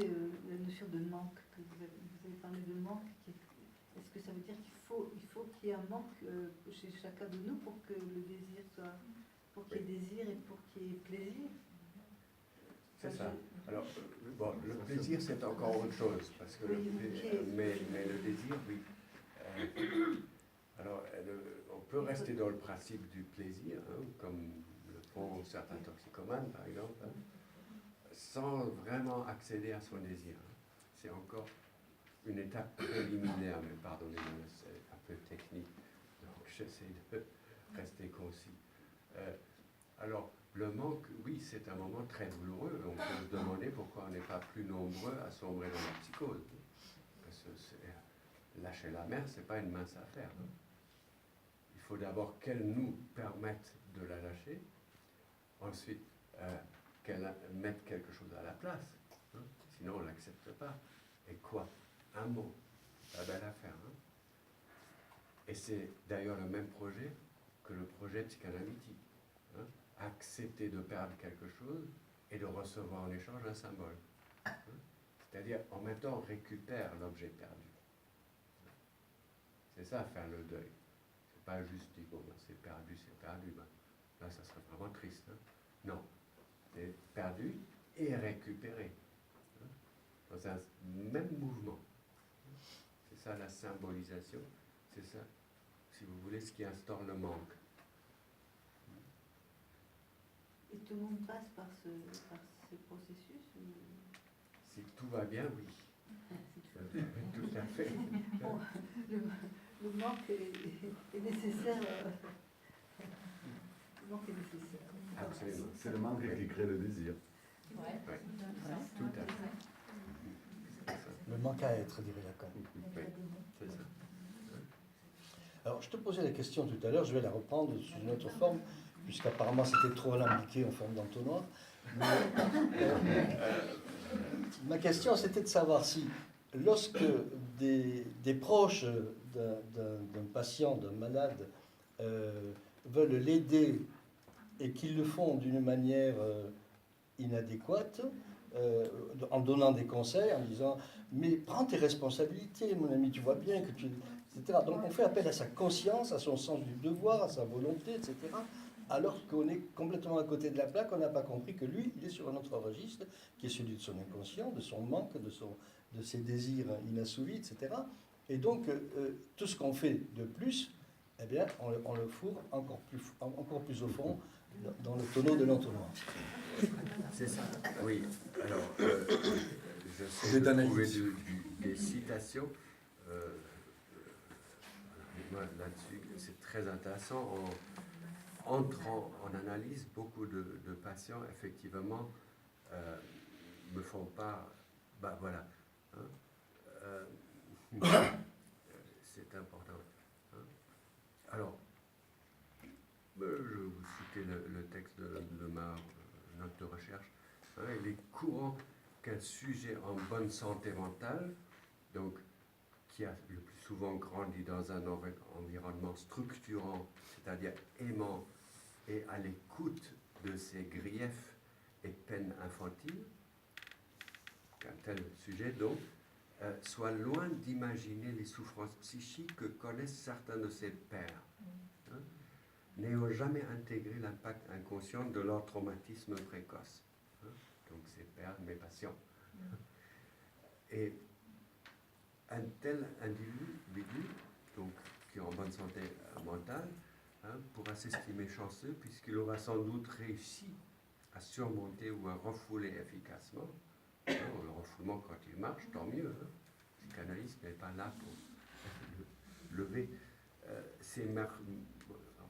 la notion de manque que vous avez parlé de manque. Est-ce que ça veut dire qu'il faut qu'il y ait un manque chez chacun de nous pour que le désir soit, pour qu'il y ait désir et pour qu'il y ait plaisir? C'est ça. Alors, bon, le plaisir, c'est encore autre chose, parce que mais le désir, oui. Alors, on peut rester dans le principe du plaisir, hein, comme le font certains toxicomanes par exemple, hein, sans vraiment accéder à son désir. Hein. C'est encore une étape préliminaire, mais pardonnez-moi, c'est un peu technique, donc j'essaie de rester concis. Alors, le manque, oui, c'est un moment très douloureux. On peut se demander pourquoi on n'est pas plus nombreux à sombrer dans la psychose. Parce que lâcher la mer, ce n'est pas une mince affaire. Hein. Il faut d'abord qu'elle nous permette de la lâcher, ensuite qu'elle mette quelque chose à la place. Hein. Sinon, on ne l'accepte pas. Et quoi? Un mot. C'est la belle affaire. Hein. Et c'est d'ailleurs le même projet que le projet psychanalytique. Hein. Accepter de perdre quelque chose et de recevoir en échange un symbole. Hein. C'est-à-dire, en même temps, on récupère l'objet perdu. C'est ça, faire le deuil. C'est pas juste dire, bon, ben, c'est perdu, ben, là, ça serait vraiment triste. Hein. Non, c'est perdu et récupéré. Hein. Dans un même mouvement. C'est ça la symbolisation. C'est ça, si vous voulez, ce qui instaure le manque. Et tout le monde passe par ce processus Si tout va bien, oui. Tout à fait. Bon, le manque est nécessaire. Le manque est nécessaire. Absolument. C'est le manque qui crée le désir. Ouais. Ouais. Tout à fait. Le manque à être, dirait Lacan. Oui, c'est ça. Alors, je te posais la question tout à l'heure, je vais la reprendre sous une autre forme, puisqu'apparemment c'était trop alambiqué en forme d'entonnoir. Ma question, c'était de savoir si, lorsque des proches d'un patient, d'un malade, veulent l'aider et qu'ils le font d'une manière inadéquate, en donnant des conseils, en disant « mais prends tes responsabilités, mon ami, tu vois bien que tu... » etc. Donc on fait appel à sa conscience, à son sens du devoir, à sa volonté, etc. Alors qu'on est complètement à côté de la plaque, on n'a pas compris que lui, il est sur un autre registre, qui est celui de son inconscient, de son manque, de ses désirs inassouvis, etc. Et donc, tout ce qu'on fait de plus, eh bien, on le fourre encore plus au fond, dans le tonneau de l'entonnoir. C'est ça. Oui. Alors, je sais trouver des citations. Moi, là-dessus, c'est très intéressant. En entrant en analyse, beaucoup de patients, effectivement, me font part. Bah voilà. Hein, c'est important. Hein. Alors, je vais vous citer le texte de ma note de recherche. Hein, il est courant qu'un sujet en bonne santé mentale, donc qui a le plus souvent grandi dans un environnement structurant, c'est-à-dire aimant et à l'écoute de ses griefs et peines infantiles, qu'un tel sujet donc soit loin d'imaginer les souffrances psychiques que connaissent certains de ses pairs, hein, n'ayant jamais intégré l'impact inconscient de leur traumatisme précoce. Hein, donc ses pairs, mes patients. Et un tel individu, donc, qui est en bonne santé mentale, hein, pourra s'estimer chanceux puisqu'il aura sans doute réussi à surmonter ou à refouler efficacement. Hein, le refoulement, quand il marche, tant mieux. Hein. Le psychanalyste n'est pas là pour lever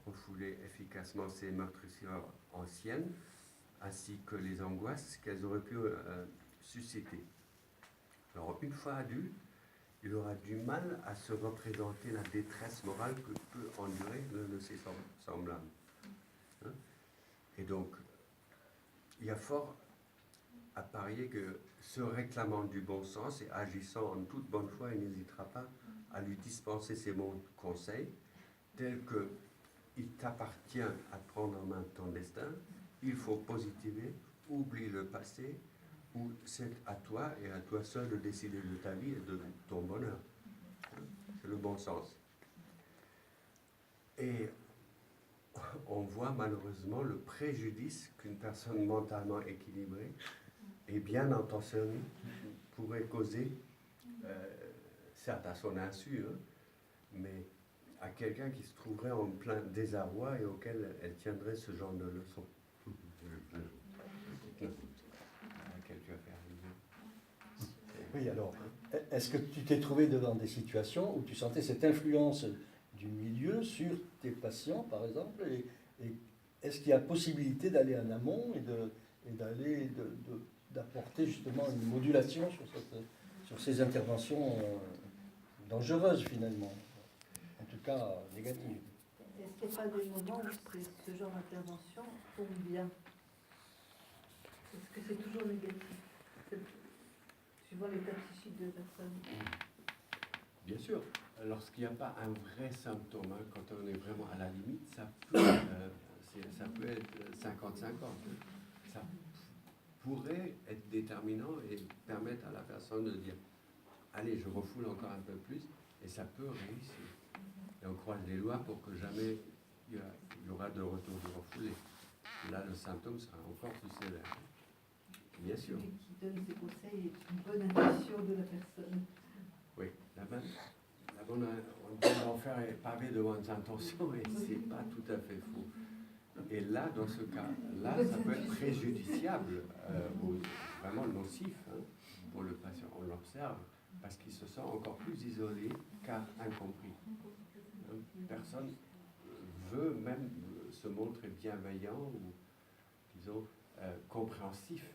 refouler efficacement ces meurtrissures anciennes, ainsi que les angoisses qu'elles auraient pu susciter. Alors, une fois adulte, il aura du mal à se représenter la détresse morale que peut endurer l'un de ses semblables. Hein? Et donc, il y a fort à parier que, se réclamant du bon sens et agissant en toute bonne foi, il n'hésitera pas à lui dispenser ses bons conseils, tels que « il t'appartient à prendre en main ton destin, il faut positiver, oublie le passé, ou c'est à toi et à toi seul de décider de ta vie et de ton bonheur. » C'est le bon sens. Et on voit malheureusement le préjudice qu'une personne mentalement équilibrée et bien intentionnée pourrait causer, certes à son insu, hein, mais à quelqu'un qui se trouverait en plein désarroi et auquel elle tiendrait ce genre de leçon. À laquelle tu as fait allusion. Oui, alors, est-ce que tu t'es trouvé devant des situations où tu sentais cette influence du milieu sur tes patients, par exemple, et est-ce qu'il y a possibilité d'aller en amont d'apporter justement une modulation sur ces interventions dangereuses finalement, en tout cas négatives? Est-ce qu'il n'y a pas des moments où ce genre d'intervention tombe bien? Est-ce que c'est toujours négatif, suivant l'état psychique de la personne? Bien sûr, lorsqu'il n'y a pas un vrai symptôme, hein, quand on est vraiment à la limite, ça peut être 50-50. Ça pourrait être déterminant et permettre à la personne de dire « Allez, je refoule encore un peu plus », et ça peut réussir. Et on croise les doigts pour que jamais il y aura de retour du refoulé. Là, le symptôme sera encore plus sévère. Bien sûr. Celui qui donne ses conseils est une bonne intuition de la personne. Oui, on dit l'enfer est pavé de bonnes intentions et c'est pas tout à fait faux. Et là, dans ce cas-là, ça peut être préjudiciable, ou vraiment nocif hein, pour le patient. On l'observe parce qu'il se sent encore plus isolé car incompris. Personne veut même se montrer bienveillant ou, disons, compréhensif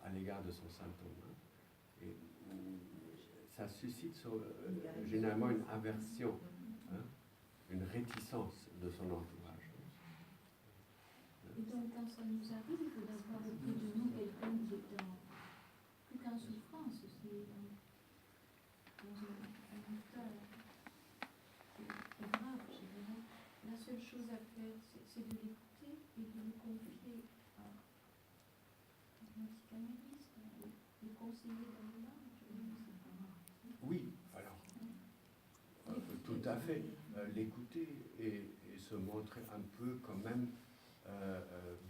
à l'égard de son symptôme. Hein. Et ça suscite généralement une aversion, hein, une réticence de son entourage. Et donc, quand ça nous arrive d'avoir auprès de nous quelqu'un qui est plus qu'en souffrance, c'est dans un état grave, je dirais. La seule chose à faire, c'est de l'écouter et de le confier à un psychanalyste, le conseiller dans le large. Oui, alors, tout à fait. L'écouter et se montrer un peu quand même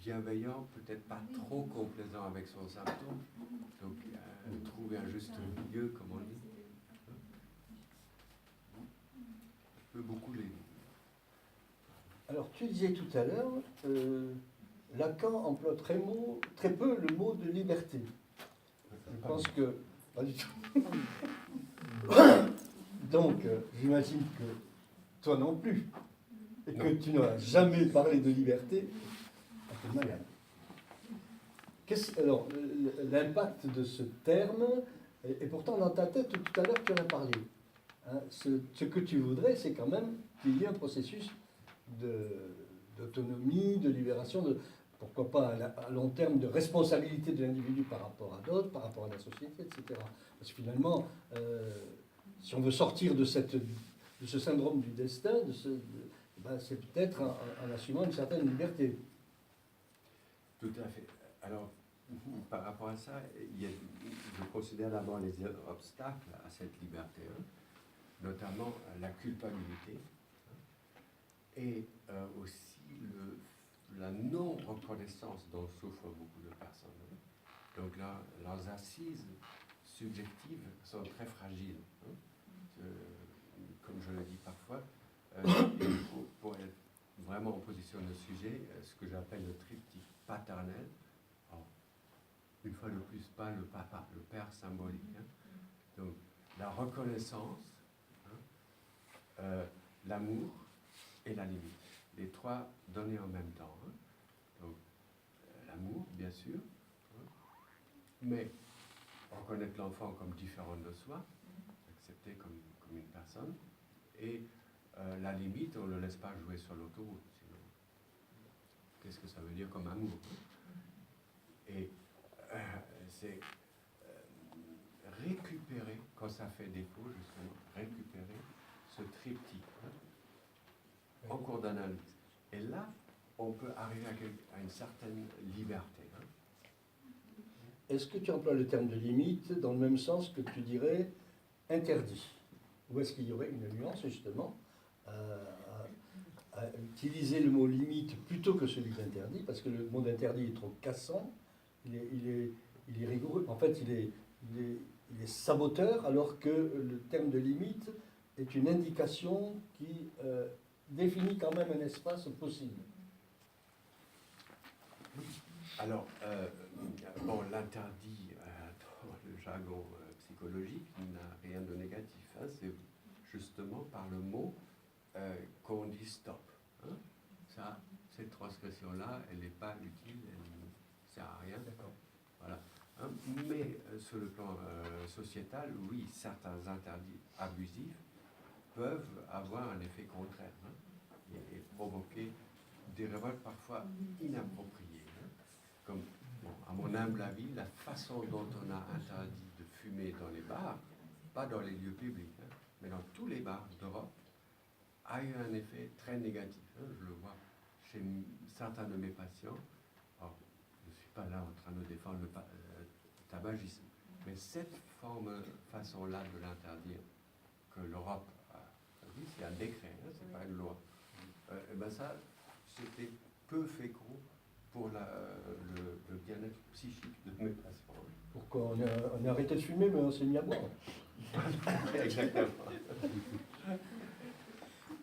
bienveillant, peut-être pas trop complaisant avec son symptôme. Donc, trouver un juste milieu, comme on dit. Peut beaucoup l'aider. Alors, tu disais tout à l'heure, Lacan emploie très peu le mot de liberté. Je pense que... Pas du tout. Donc, j'imagine que toi non plus, et que tu n'as jamais parlé de liberté, un peu malade. Alors, l'impact de ce terme, et pourtant dans ta tête, tout à l'heure, tu en as parlé. Hein, ce que tu voudrais, c'est quand même qu'il y ait un processus d'autonomie, de libération, pourquoi pas à long terme, de responsabilité de l'individu par rapport à d'autres, par rapport à la société, etc. Parce que finalement, si on veut sortir de ce syndrome du destin, c'est peut-être en assumant une certaine liberté. Tout à fait. Alors, par rapport à ça, je considère d'abord les obstacles à cette liberté, hein, notamment la culpabilité et aussi la non-reconnaissance dont souffrent beaucoup de personnes. Donc là, leurs assises subjectives sont très fragiles. Hein. Comme je le dis parfois, il faut, pour être vraiment en position de sujet, ce que j'appelle le triptyque paternel. Alors, une fois de plus, pas le papa, le père symbolique. Hein. Donc, la reconnaissance, hein, l'amour et la limite. Les trois donnés en même temps. Hein. Donc, l'amour, bien sûr, hein, mais reconnaître l'enfant comme différent de soi, accepter comme une personne, et la limite, on ne le laisse pas jouer sur l'autoroute. Sinon, qu'est-ce que ça veut dire comme amour? Et c'est récupérer, quand ça fait défaut, justement, récupérer ce triptyque en cours d'analyse. Et là, on peut arriver à une certaine liberté. Hein. Est-ce que tu emploies le terme de limite dans le même sens que tu dirais interdit? Ou est-ce qu'il y aurait une nuance, justement, à utiliser le mot limite plutôt que celui d'interdit, parce que le mot d'interdit est trop cassant, il est rigoureux, en fait il est saboteur, alors que le terme de limite est une indication qui définit quand même un espace possible. Alors, bon, l'interdit dans le jargon psychologique n'a rien de négatif. Hein, c'est justement par le mot qu'on dit stop. Hein. Ça, cette transgression-là, elle n'est pas utile, elle ne sert à rien. D'accord. Voilà. Hein, mais sur le plan sociétal, oui, certains interdits abusifs peuvent avoir un effet contraire, hein, et provoquer des révoltes parfois inappropriées. Hein, comme, bon, à mon humble avis, la façon dont on a interdit de fumer dans les bars, pas dans les lieux publics, hein, mais dans tous les bars d'Europe, a eu un effet très négatif. Hein, je le vois chez certains de mes patients. Alors, je ne suis pas là en train de défendre le tabagisme, mais cette façon-là de l'interdire que l'Europe a dit, c'est un décret, hein, c'est pas une loi. Et ben ça, c'était peu fécond pour le bien-être psychique de mes patients. Pourquoi on a arrêté de fumer, mais on s'est mis à boire. Exactement.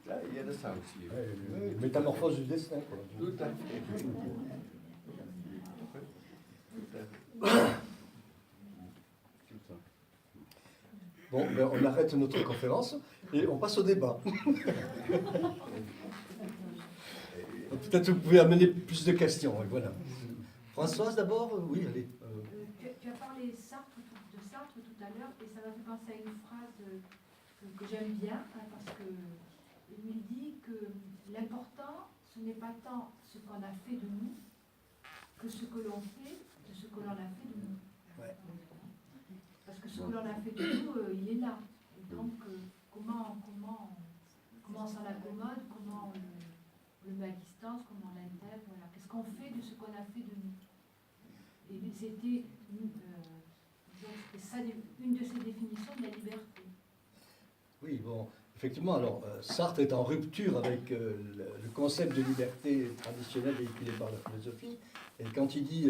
Là, il y a de ça aussi. Ouais, métamorphose du destin, quoi. Tout à fait. Tout à fait. Bon, ben, on arrête notre conférence et on passe au débat. Peut-être vous pouvez amener plus de questions. Et voilà. Françoise, d'abord, oui, allez. Tu as parlé de Sartre tout à l'heure, et ça m'a fait penser à une phrase que j'aime bien, hein, parce que il dit que l'important, ce n'est pas tant ce qu'on a fait de nous, que ce que l'on fait de ce que l'on a fait de nous. Ouais. Parce que ce que l'on a fait de nous, il est là. Et donc, comment on s'en accommode, comment on le met à distance, comment on l'intègre, voilà. Qu'est-ce qu'on fait de ce qu'on a fait de nous? Et c'était une de ces définitions de la liberté. Oui, bon, effectivement, alors Sartre est en rupture avec le concept de liberté traditionnel véhiculé par la philosophie, et quand il dit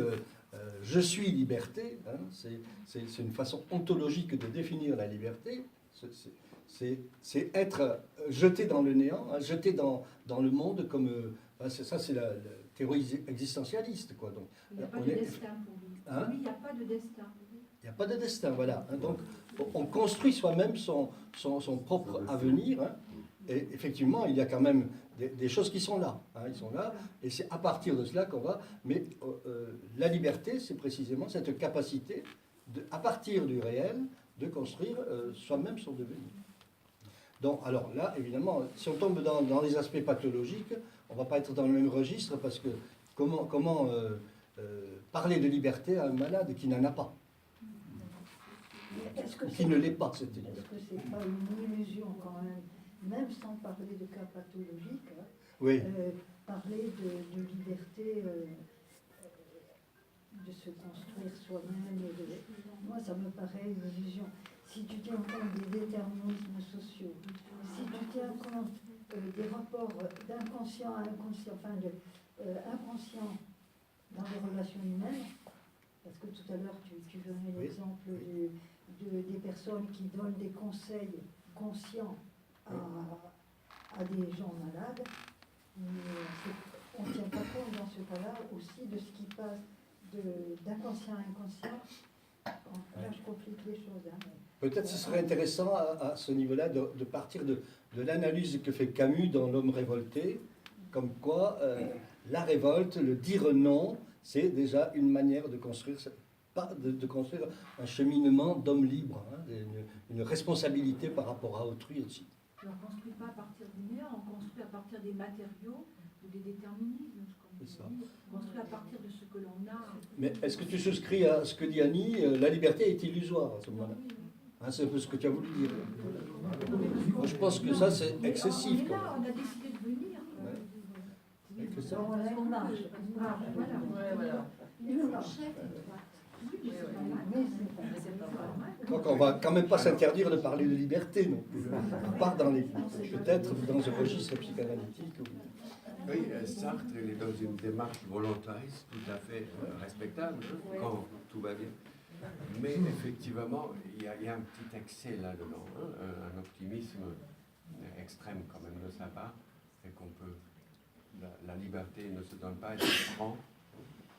je suis liberté, hein, c'est une façon ontologique de définir la liberté, c'est être jeté dans le néant, hein, jeté dans le monde comme... ça, c'est la théorie existentialiste, quoi. Donc, il n'y a pas de destin pour lui. Hein? Oui, il n'y a pas de destin. Il n'y a pas de destin, voilà. Hein, donc, on construit soi-même son propre avenir. Hein, et effectivement, il y a quand même des choses qui sont là. Hein, ils sont là, et c'est à partir de cela qu'on va... Mais la liberté, c'est précisément cette capacité, à partir du réel, de construire soi-même son devenir. Donc, alors là, évidemment, si on tombe dans les aspects pathologiques, on ne va pas être dans le même registre, parce que comment parler de liberté à un malade qui n'en a pas, qui ne l'est pas, cette liberté. Est-ce que ce n'est pas une illusion quand même sans parler de cas pathologiques, hein, oui. Parler de liberté, de se construire soi-même. Moi, ça me paraît une illusion. Si tu tiens compte des déterminismes sociaux, si tu tiens compte des rapports d'inconscient à inconscient, enfin inconscient dans les relations humaines, parce que tout à l'heure tu donnais l'exemple des personnes qui donnent des conseils conscients à des gens malades, mais on ne tient pas compte dans ce cas-là aussi de ce qui passe d'inconscient à inconscient. Là, je complique les choses. Hein, Peut-être ce serait intéressant à ce niveau-là de partir de l'analyse que fait Camus dans L'homme révolté, comme quoi la révolte, le dire non, c'est déjà une manière de construire, de construire un cheminement d'homme libre, hein, une responsabilité par rapport à autrui aussi. On ne construit pas à partir du néant, on construit à partir des matériaux ou des déterminismes, comme C'est ça. on construit à partir de ce que l'on a. Mais est-ce que tu souscris à ce que dit Annie? La liberté est illusoire à ce moment-là. Oui. Hein, c'est un peu ce que tu as voulu dire. Moi, je pense que ça, c'est excessif. On est là, on a décidé de venir. C'est ça. on a une marge. Voilà. Une marge. Donc on va quand même pas s'interdire de parler de liberté, non plus. On part peut-être dans un registre psychanalytique. Oui, Sartre, il est dans une démarche volontariste tout à fait respectable, hein, quand tout va bien. Mais effectivement, il y a un petit excès là-dedans, hein, un optimisme extrême quand même de sa part, et qu'on peut, la liberté ne se donne pas à être franc.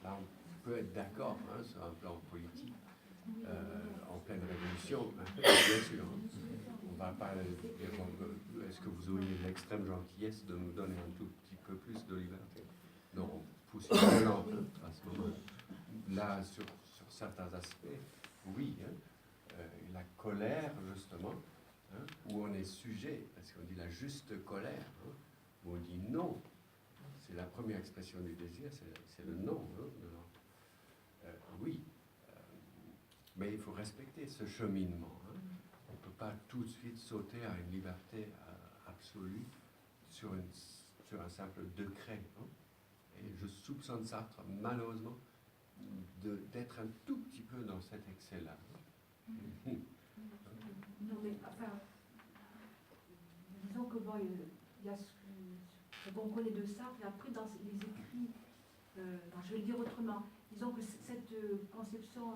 Là, on peut être d'accord hein, sur un plan politique, en pleine révolution, hein, bien sûr. On ne va pas dire, est-ce que vous auriez l'extrême gentillesse de nous donner un tout petit peu plus de liberté? Non, on pousse une violence à ce moment. Là, sur certains aspects, oui, hein, la colère, justement, hein, où on est sujet, parce qu'on dit la juste colère, hein, où on dit non, c'est la première expression du désir, c'est le non. Hein, oui, mais il faut respecter ce cheminement. Hein. On ne peut pas tout de suite sauter à une liberté absolue sur un simple décret. Hein. Et je soupçonne Sartre, malheureusement, d'être un tout petit peu dans cet excès-là. Non, mais enfin, disons que bon, il y a ce qu'on connaît de Sartre, et après dans les écrits, je vais le dire autrement, disons que cette conception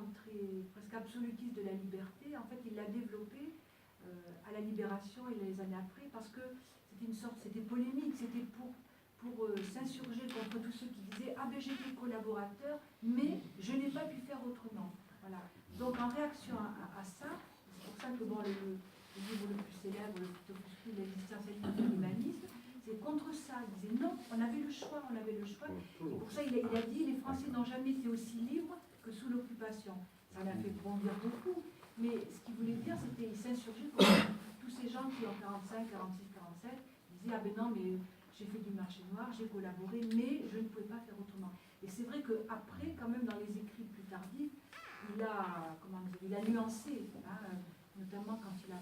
presque absolutiste de la liberté, en fait, il l'a développée à la Libération et les années après, parce que c'était polémique, c'était pour s'insurger contre tous ceux qui disaient « Ah ben j'étais collaborateur, mais je n'ai pas pu faire autrement ». Voilà. Donc en réaction à ça, c'est pour ça que bon, le livre le plus célèbre, le Pitopuscule, l'existentialisme de l'humanisme, c'est contre ça. Il disait non, on avait le choix, on avait le choix. Et pour ça il a dit « Les Français n'ont jamais été aussi libres que sous l'occupation ». Ça l'a fait bondir beaucoup. Mais ce qu'il voulait dire, c'était qu'il s'insurgeait contre tous ces gens qui ont 45, 46, 47, ils disaient « Ah ben non, mais… » j'ai fait du marché noir, j'ai collaboré, mais je ne pouvais pas faire autrement. Et c'est vrai qu'après, quand même, dans les écrits plus tardifs, il a nuancé, hein, notamment quand il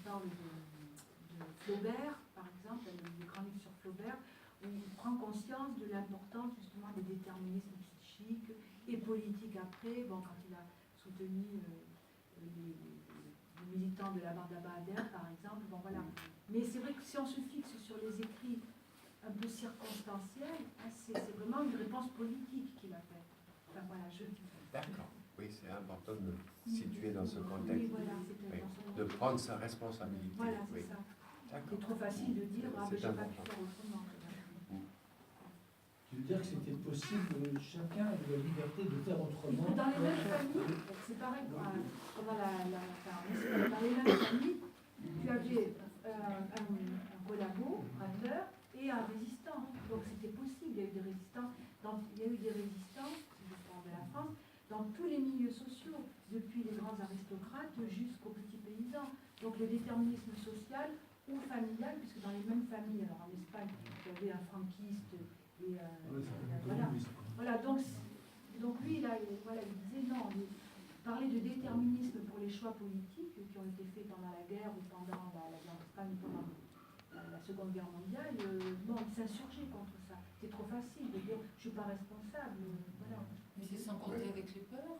parle de Flaubert, par exemple, le grand livre sur Flaubert, où il prend conscience de l'importance justement des déterminismes psychiques et politiques après, bon, quand il a soutenu les militants de la bande à Bader, par exemple, bon voilà. Mais c'est vrai que si on se fixe sur les écrits un peu circonstanciels, hein, c'est vraiment une réponse politique qu'il a faite. Enfin, voilà, D'accord. Oui, c'est important de le situer dans ce contexte. Oui, voilà, de prendre sa responsabilité. Voilà, c'est oui. ça. C'est trop facile de dire « Ah, ben j'ai pas pu faire autrement ». Tu veux dire que c'était possible, chacun a la liberté de faire autrement? Dans les mêmes familles, c'est pareil, dans les mêmes familles, tu avais un collaborateur et un résistant. Donc c'était possible, il y a eu des résistants, je parle de la France, dans tous les milieux sociaux, depuis les grands aristocrates jusqu'aux petits paysans. Donc le déterminisme social ou familial, puisque dans les mêmes familles, alors en Espagne, il y avait un franquiste et voilà. Donc lui, il disait non, parler de déterminisme pour les choix politiques qui ont été faits pendant la guerre ou pendant pendant la Seconde Guerre mondiale, non, il s'insurgeait contre ça. C'est trop facile de dire je ne suis pas responsable. Voilà. Mais c'est sans compter avec les peurs.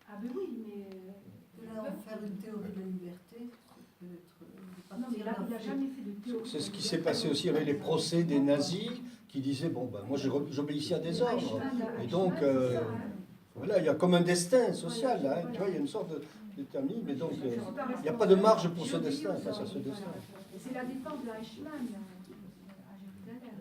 Ah ben oui, mais... Là, en faire une théorie de la liberté, peut être... Non, mais là, il n'a jamais fait de théorie. C'est ce qui s'est passé aussi avec les procès des nazis, qui disaient, bon, ben, moi j'obéissais à des ordres. Et donc, voilà, il y a comme un destin social, là, hein, tu vois, il y a une sorte de déterminisme, mais donc, il n'y a pas de marge pour ce destin, face à ce destin. C'est la défense de Eichmann à Jérusalem.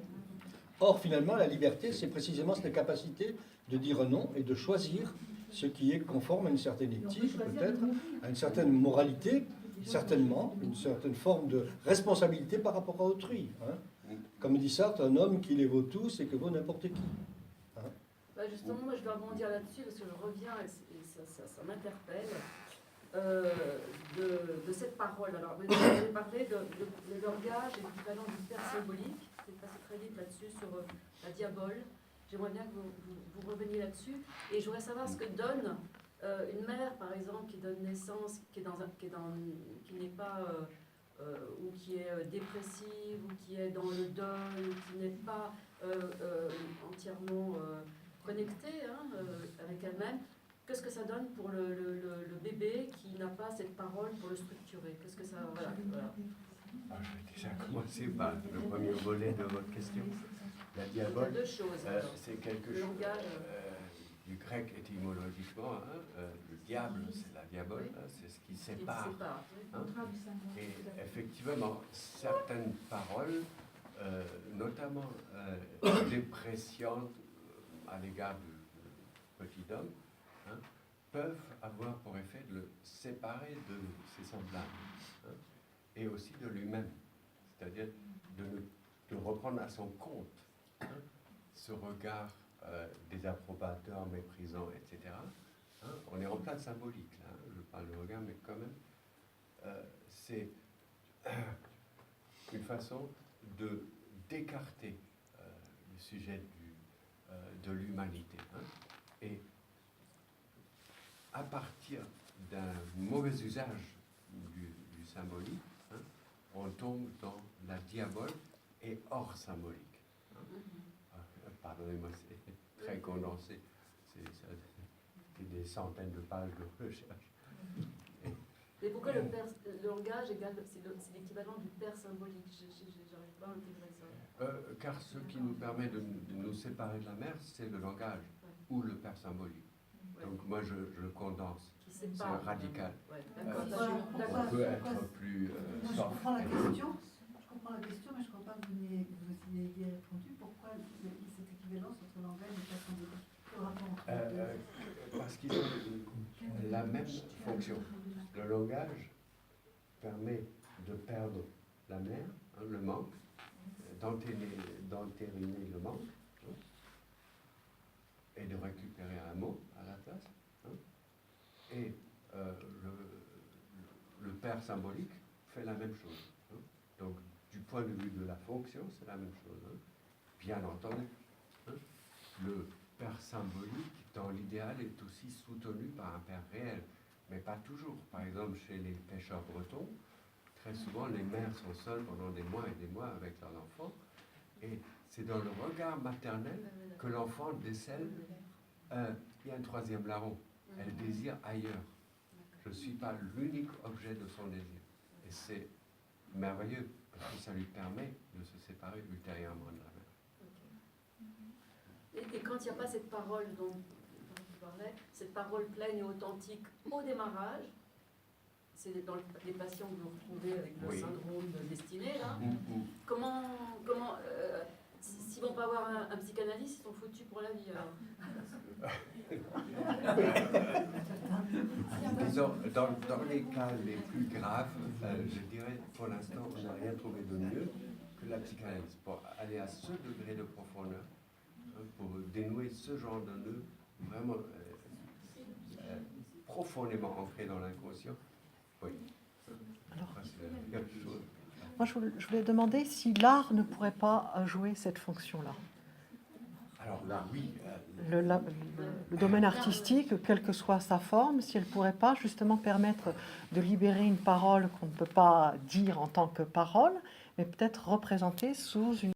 Or, finalement, la liberté, c'est précisément cette capacité de dire non et de choisir ce qui est conforme à une certaine éthique, peut-être, à une certaine moralité, certainement, une certaine forme de responsabilité par rapport à autrui. Hein. Comme dit Sartre, un homme qui les vaut tous et que vaut n'importe qui. Hein. Bah justement, moi je vais rebondir là-dessus parce que je reviens et ça m'interpelle de cette parole. Alors, vous avez parlé de langage et du talent hypersymbolique. C'est passé très vite là-dessus sur la diabole. J'aimerais bien que vous reveniez là-dessus. Et je voudrais savoir ce que donne une mère, par exemple, qui donne naissance, qui n'est pas ou qui est dépressive, ou qui est dans le deuil, ou qui n'est pas entièrement connectée avec elle-même. Qu'est-ce que ça donne pour le bébé qui n'a pas cette parole pour le structurer? Qu'est-ce que ça... Voilà. Je vais déjà commencer par le premier volet de votre question. La diabole, il y a deux choses. c'est quelque chose... du grec étymologiquement, le diable, c'est la diabole, c'est ce qui sépare. Hein. Et effectivement, certaines paroles, notamment dépréciantes à l'égard du petit homme, hein, peuvent avoir pour effet de le séparer de ses semblables, hein, et aussi de lui-même, c'est-à-dire de reprendre à son compte, hein, ce regard désapprobateur, méprisant, etc. Hein, on est en plein symbolique, là, hein, je parle de regard, mais quand même, c'est une façon d'écarter le sujet de l'humanité. Hein, et à partir d'un mauvais usage du symbolique, hein, on tombe dans la diabole et hors symbolique. Hein. Pardonnez-moi, c'est très condensé. C'est des centaines de pages de recherche. Mais pourquoi le langage c'est l'équivalent du père symbolique? J'arrive pas à intégrer ça. Car ce qui nous permet de nous séparer de la mère, c'est le langage ou le père symbolique. Ouais. Donc moi je condense. C'est radical. Ouais. On peut être plus je comprends la question. Je comprends la question, mais je ne crois pas que vous y ayez répondu. Pourquoi cette équivalence entre langage et père symbolique? Parce qu'ils ont la même fonction. Le langage permet de perdre la mère, hein, le manque, d'entériner le manque, hein, et de récupérer un mot à la place. Hein, et le père symbolique fait la même chose. Hein. Donc, du point de vue de la fonction, c'est la même chose. Hein. Bien entendu, hein, le père symbolique, dans l'idéal, est aussi soutenu par un père réel, mais pas toujours. Par exemple, chez les pêcheurs bretons, très souvent, les mères sont seules pendant des mois et des mois avec leurs enfants, et c'est dans le regard maternel que l'enfant décèle il y a un troisième larron. Elle désire ailleurs. Je ne suis pas l'unique objet de son désir. Et c'est merveilleux, parce que ça lui permet de se séparer ultérieurement de la mère. Et quand il n'y a pas cette parole dont tu parlais, cette parole pleine et authentique au démarrage, c'est dans les patients que vous retrouvez avec le syndrome destiné, là. Comment s'ils ne vont pas avoir un psychanalyste, ils sont foutus pour la vie, alors. Disons, dans les cas les plus graves, je dirais, pour l'instant, on n'a rien trouvé de mieux que la psychanalyse, pour aller à ce degré de profondeur, hein, pour dénouer ce genre de nœud vraiment profondément ancré dans l'inconscient. Oui. Alors, moi, je voulais demander si l'art ne pourrait pas jouer cette fonction-là. Alors là, oui. Le domaine artistique, quelle que soit sa forme, si elle ne pourrait pas justement permettre de libérer une parole qu'on ne peut pas dire en tant que parole, mais peut-être représenter sous une